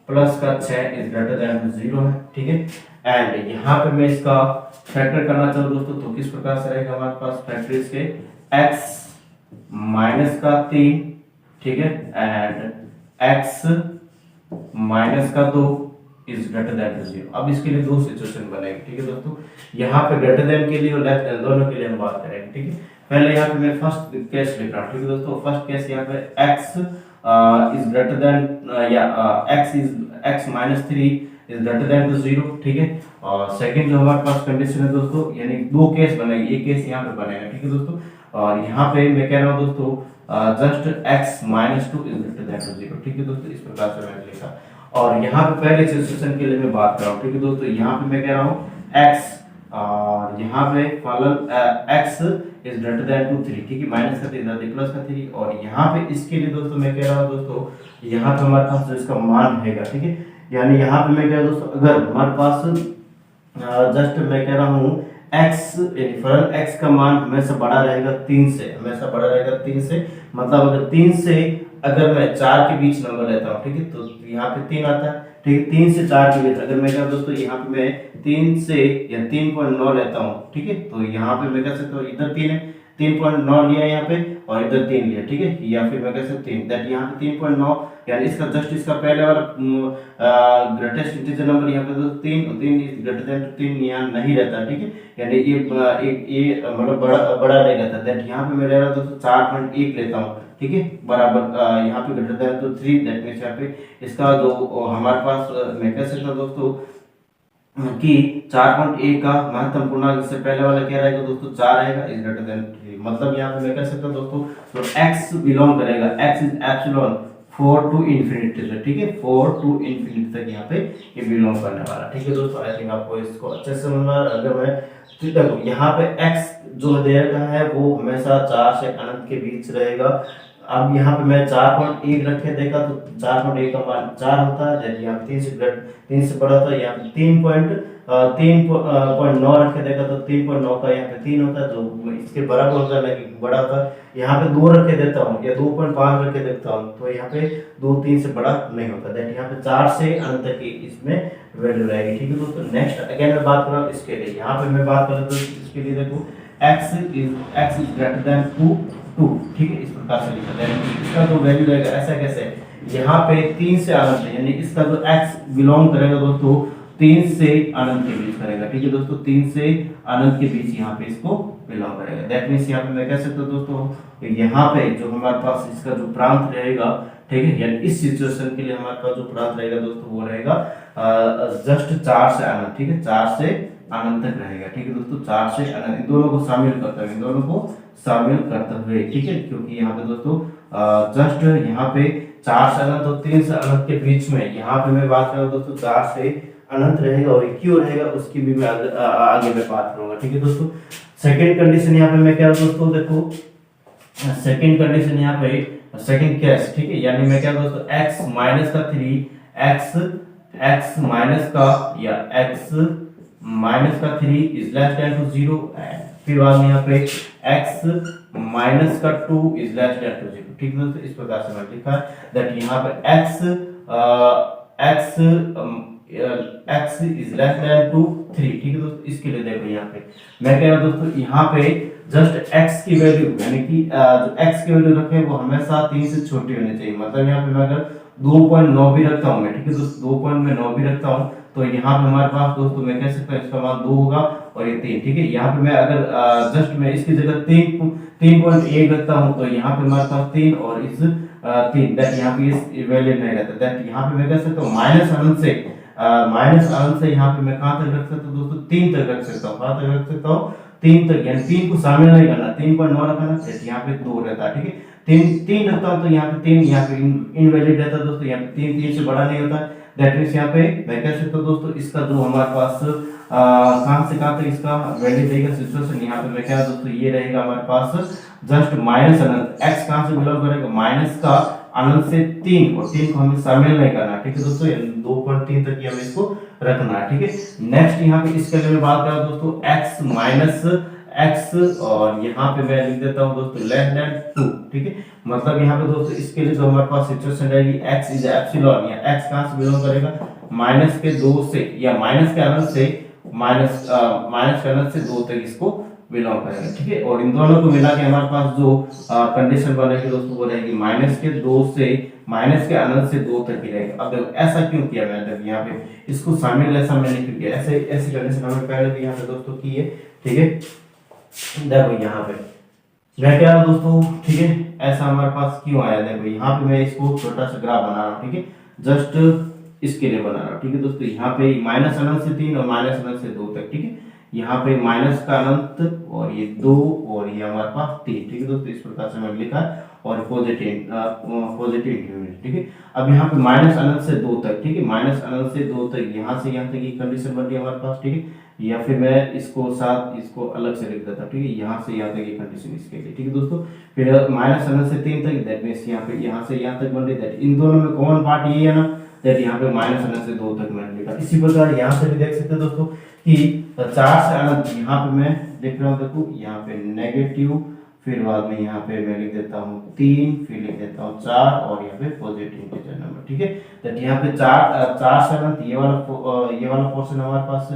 प्लस का 6 इज ग्रेटर देन 0 है, ठीक है, एंड यहाँ पे मैं इसका फैक्टर करना चाहूँ दोस्तों तो किस प्रकार से रहेगा हमारे पास फैक्टर इसके x माइनस का 3, ठीक है, एंड x माइनस का 2 इज ग्रेटर देन 0। अब इसके लिए दो सिचुएशन बनेगी, ठीक है दोस्तों, यहाँ पे ग्रेटर देन के लिए और लेस देन दोनों के लिए हम बात करेंगे, ठीक है। पहले यहाँ पे मैं फर्स्ट केस लिख रहा हूँ, ठीक है दोस्तों, फर्स्ट केस यहाँ पे x इज ग्रेटर देन या x minus 3 is greater then 0, ठीक है, और सेकंड जो हमारे पास कंडीशन है दोस्तों, यानी दो केस बनेगी, एक केस यहाँ पे बनेगा, ठीक है दोस्तों, और यहाँ पे मैं कह रहा हूँ दोस्तों just x minus 2 is greater then 0, ठीक है दोस्तों, इस प्रकार से मैंने लिखा। और यहाँ पे पहले सिचुएशन के लिए मैं बात कर रहा हूँ, ठीक है दोस्तों, यहाँ पे मैं कह रहा हूँ x और यहाँ पे फलन x is greater than to 3, ठीक है, माइनस का 3 इधर प्लस का 3, और यहाँ पे इसके लिए दोस्तों मैं कह रहा हूँ दोस्तों यहाँ पे हमारे पास जो इसका मान रहेगा, ठीक है, यानी यहाँ पे मैं कह रहा हूँ दोस्तों अगर हमारे पास जस्ट मैं कह रहा हूँ x फलन x का मान हमेशा बड़ा रहेगा 3 से, हमेशा बड़ा रहेगा 3 से, मतलब अगर 3 से अगर मैं 4 के बीच नंबर लेता हूँ, ठीक है, तो यहाँ पे 3 आता है, ठीक है, 3 से 4 के बीच अगर मैं क्या दोस्तों यहाँ पे मैं 3 से या 3.9 लेता हूँ, ठीक है, तो यहाँ पे मैं कह सकता हूँ इधर 3 है, 3.9 लिया यहाँ पे और इधर 3 लिया, ठीक है, या फिर मैं कह सकता हूँ 3 दैट यहाँ पे 3.9, यानी इसका जस्ट इसका पहले वाला ग्रेटेस्ट इंटीजर नंबर यहाँ पे तो 3 और 3 इज ग्रेटर देन 3 यहाँ नहीं रहता, ठीक है, यानी ये मतलब बड़ा नहीं रहता, दैट यहाँ पे मैं ले रहा हूँ दोस्तों 4.1 लेता हूँ, ठीक है, बराबर यहाँ पे ग्रेटर देन तो 3, दैट मींस यहाँ पे इसका जो हमारे पास मैं कह सकता हूँ दोस्तों कि 4.1 का महत्तम पूर्णांक इससे पहले वाला क्या रहेगा दोस्तों 4 रहेगा इज ग्रेटर देन 3, मतलब यहाँ पे मैं कह सकता हूँ दोस्तों तो x बिलोंग करेगा, x is epsilon 4 to infinity तक, ठीक है, 4 टू इंफिनिटी तक यहाँ पे ये बिलोंग करने वाला, ठीक है दोस्तों, आई थिंक आपको इसको अच्छे से समझ में आ रहा है। अगर मैं देखो यहाँ पे x जो दे रखा है वो हमेशा 4 से अनंत के बीच रहेगा। अब यहाँ पे मैं 4.1 रखे देखा तो 4.1 का मान 4 होता है, जब यहाँ 3 से बड़ा था, यहाँ पे 3.9 रखे देखा तो 3.9 का यहाँ पे 3 होता है, तो इसके बराबर होता है लेकिन बड़ा होता है। यहाँ पे 2 रखे देता हूँ या 2.5 रखे देखता हूँ तो यहाँ पे 2 3 से बड़ा नहीं होता, दैट यहाँ पे 4 से अनंत तक की इसमें वैल्यू रहेगी, ठीक है दोस्तों। नेक्स्ट अगेन मैं बात कर रहा हूँ इसके लिए, यहाँ पे मैं बात कर रहा हूँ इसके लिए देखो x इज ग्रेटर देन 2, ठीक है, इस प्रकार से लिखा जाए, इसका जो वैल्यू रहेगा ऐसा कैसे, यहाँ पे 3 से अनंत है, यानी इसका जो x बिलोंग करेगा दोस्तों 3 से अनंत के बीच करेगा, ठीक है दोस्तों, 3 से अनंत के बीच यहाँ पे इसको बिलोंग करेगा, दैट मींस यहाँ पे मैं कह सकता हूँ दोस्तों यहाँ पे जो हमारे पास इसका जो प्रांत रहेगा, ठीक है, यानी इस सिचुएशन के लिए हमारे पास जो प्रांत रहेगा दोस्तों वो रहेगा जस्ट 4 से अनंत, ठीक है, 4 से अनंत तक रहेगा, ठीक है दोस्तों, 4 से अनंत, इन दोनों को शामिल करते हुए, इन दोनों को शामिल करते हुए, ठीक है, क्योंकि यहाँ पे दोस्तों जस्ट यहाँ पे 4 से अनंत और 3 से अनंत के बीच में यहाँ पे मैं बात कर रहा हूँ दोस्तों 4 से अनंत रहेगा और क्यों रहेगा उसकी भी मैं आगे मैं बात करूंगा, ठीक है दोस्तों। सेकंड कंडीशन यहाँ पे मैं क्या दोस्तों देखो सेकंड कंडीशन यहाँ पे सेकंड केस, ठीक है, यानी मैं क्या दोस्तों x माइनस का 3 x माइनस का या x माइनस का 3 इज लेस देन टू 0, फिर बाद में यहाँ पे x माइनस का 2 इज लेस देन टू 0, ठीक है दोस्तों, इस प्रकार से मैं लिखा है दैट यहाँ पे x is less than to 3, ठीक है दोस्तों। इसके लिए देखो यहाँ पे मैं कह रहा हूँ दोस्तों यहाँ पे जस्ट x की वैल्यू यानी कि जो x की वैल्यू रखे वो हमेशा 3 से छोटी होनी चाहिए, मतलब यहाँ पे मैं अगर 2.9 भी रखता हूँ मैं, ठीक है दोस्तों, 2.9 भी रखता हूँ तो यहाँ पे हमारे पास दोस्तों मैं कह सकता हूँ इसका मान 2 होगा और ये 3, ठीक है, यहाँ पे मैं अगर जस्ट मैं इसकी जगह 3.1 रखता हूँ तो यहाँ पे हमारे पास 3 और इस 3 दैट यहाँ पे इस वैल्यू नहीं रहता, दैट यहाँ पे मैं कह सकता हूँ माइनस अनंत से यहाँ पे मैं कहाँ तक रख सकता हूँ दोस्तों 3 तक रख सकता हूँ, कहाँ तक रख सकता हूँ 3 तक, यानी 3 को शामिल नहीं करना, 3.9 रखना, यहाँ पे 2 रहता है, ठीक है, 3 रखता हूँ तो यहाँ पे 3 यहाँ पे इनवैलिड रहता है दोस्तों, यहाँ पे 3 से बड़ा नहीं होता, दैट मींस यहाँ पे मैं कह सकता हूँ दोस्तों इसका जो हमारे पास कहां से कहां तक इसका वैल्यू रहेगा सिचुएशन, यहाँ पे मैं क्या दोस्तों ये रहेगा हमारे पास जस्ट माइनस अनंत, x कहां से बिलोंग करेगा माइनस का अनंत से 3 और 3 को हमें शामिल नहीं करना, ठीक है दोस्तों, 2.3 तक हमें इसको रखना है, ठीक है। नेक्स्ट यहाँ पे इसके लिए मैं बात कर रहा हूँ दोस्तों x माइनस x और यहाँ पे मैं लिख देता हूँ दोस्तों लेस देन 2, ठीक है, मतलब यहाँ पे दोस्तों इसके लिए जो हमारे पास सिचुएशन रहेगी x इज एप्सिलॉन या x कहां से बिलोंग करेगा माइनस के 2 से या माइनस के अनंत से माइनस के अनंत से 2 तक इसको बिलोंग करेगा, ठीक है, और इन दोनों को मिला के हमारे पास जो कंडीशन बनेगी दोस्तों वो रहेगी माइनस के 2 से माइनस के अनंत से 2 तक ही रहेगा। अब देखो ऐसा क्यों किया मैंने, यहाँ पे इसको शामिल ऐसा मैंने क्यों किया, ऐसी कंडीशन हमने पहले भी यहाँ पे दोस्तों की है, ठीक है, देखो यहाँ पे मैं क्या दोस्तों, ठीक है, ऐसा हमारे पास क्यों आया, देखो यहाँ पे मैं इसको छोटा सा ग्राफ बना रहा हूँ, ठीक है, जस्ट इसके लिए बना रहा हूँ, ठीक है दोस्तों, यहाँ पे माइनस अनंत से 3 और माइनस अनंत से 2 तक, ठीक है, यहाँ पे माइनस का अनंत और ये 2 और ये हमारे पास 3, ठीक है दोस्तों, इस प्रकार से मैंने लिखा और पॉजिटिव इंफिनिटी, ठीक है। अब यहाँ पे माइनस अनंत से 2 तक, ठीक है, माइनस अनंत से 2 तक, यहाँ से यहाँ तक ये कंडीशन बन रही है हमारे पास, ठीक है। या फिर मैं इसको अलग से लिख देता हूँ, ठीक है, यहाँ से यहाँ तक ये कंडीशन इसके लिए, ठीक है दोस्तों। फिर माइनस अनंत से 3 तक, दैट मीन्स यहाँ पे यहाँ से यहाँ तक बन रही है, इन दोनों में कॉमन पार्ट ये है ना, दैट यहाँ पे माइनस अनंत से 2 तक मैंने लिखा। इसी प्रकार यहाँ से भी देख सकते हैं दोस्तों कि 4 से अनंत, यहाँ पे मैं देख रहा हूँ, देखो यहाँ पे नेगेटिव, फिर बाद में यहाँ पे मैं लिख देता हूँ 3, फिर लिख देता हूँ 4 और यहाँ पे पॉजिटिव इंटीजर नंबर, ठीक है। दैट यहाँ पे 4 से अनंत ये वाला पोर्शन हमारे पास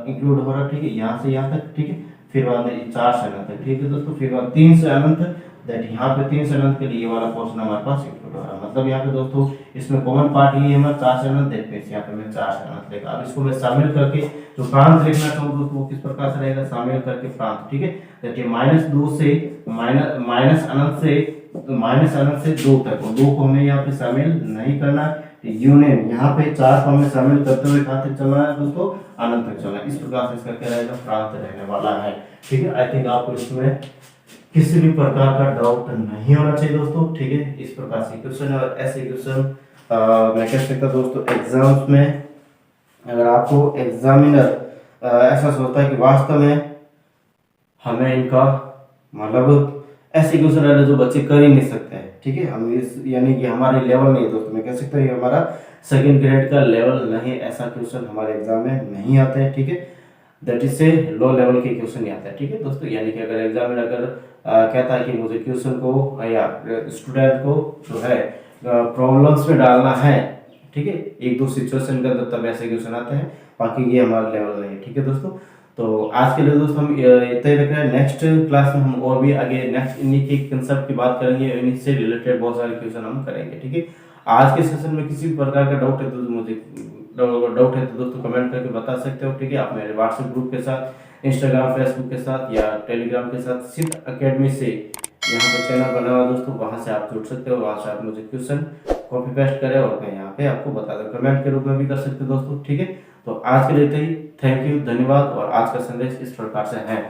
इंक्लूड हो रहा है, ठीक है, यहाँ से यहाँ तक, ठीक है। फिर बाद में 4 से अनंत तक, ठीक है दोस्तों। फिर बाद 3 से अनंत, दैट यहाँ पे 3 से अनंत के लिए ये वाला पोर्शन हमारे पास इंक्लूड हो रहा है। मतलब यहाँ पे दोस्तों इसमें कॉमन पार्ट ये है हमारा 4 से अनंत, दैट मींस यहाँ पे मैं 4 से अनंत लेगा। अब इसको मैं शामिल करके जो प्रांत लिखना चाहूँ दोस्तों वो किस प्रकार से रहेगा, शामिल करके प्रांत, ठीक है। दैट ये -2 से माइनस अनंत से 2 तक, और 2 को हमें यहाँ पे शामिल नहीं करना है, यूनियन यहाँ पे 4 को हमें शामिल करते हुए कहाँ तक चलना है दोस्तों, अनंत तक चलना है। इस प्रकार से इसका क्या रहेगा, प्रांत रहने वाला है, ठीक है। आई थिंक आपको इसमें किसी भी प्रकार का डाउट नहीं होना चाहिए दोस्तों, ठीक है। इस प्रकार से क्वेश्चन और ऐसे क्वेश्चन मैं कह सकता दोस्तों एग्जाम्स में, अगर आपको एग्जामिनर ऐसा सोचता है कि वास्तव में हमें इनका मतलब ऐसे क्वेश्चन है जो बच्चे कर ही नहीं सकते हैं, ठीक है, हम इस यानी कि हमारे लेवल नहीं है दोस्तों, मैं कह सकता हूँ ये हमारा सेकंड ग्रेड का लेवल नहीं, ऐसा क्वेश्चन हमारे एग्जाम में नहीं आते हैं, ठीक है। दैट इज से लो लेवल के क्वेश्चन नहीं आते हैं, ठीक है दोस्तों। यानी कि अगर एग्जामिनर अगर कहता है कि मुझे क्वेश्चन को या स्टूडेंट को जो है प्रॉब्लम्स में डालना है, ठीक है, एक दो सिचुएशन के अंदर, तब ऐसे क्वेश्चन आते हैं, बाकी ये हमारा लेवल नहीं है, ठीक है दोस्तों। तो आज के लिए दोस्तों हम इतना ही रख रहे हैं। नेक्स्ट क्लास में हम और भी आगे नेक्स्ट इन्हीं के कंसेप्ट की बात करेंगे, इन्हीं से रिलेटेड बहुत सारे क्वेश्चन हम करेंगे, ठीक है। आज के सेशन में किसी भी प्रकार का डाउट है तो मुझे दोस्तों कमेंट करके बता सकते हो, ठीक है। आप मेरे व्हाट्सएप ग्रुप के साथ, इंस्टाग्राम फेसबुक के साथ या टेलीग्राम के साथ सिद्ध एकेडमी से यहाँ पर चैनल बना हुआ दोस्तों, वहाँ से आप जुड़ सकते हो, वहाँ से आप मुझे क्वेश्चन कॉपी पेस्ट करें और मैं यहाँ पे आपको बता दूँ, कमेंट के रूप में भी कर सकते हो दोस्तों, ठीक है। तो आज के लिए इतना ही, थैंक यू, धन्यवाद। और आज का संदेश इस प्रकार से है।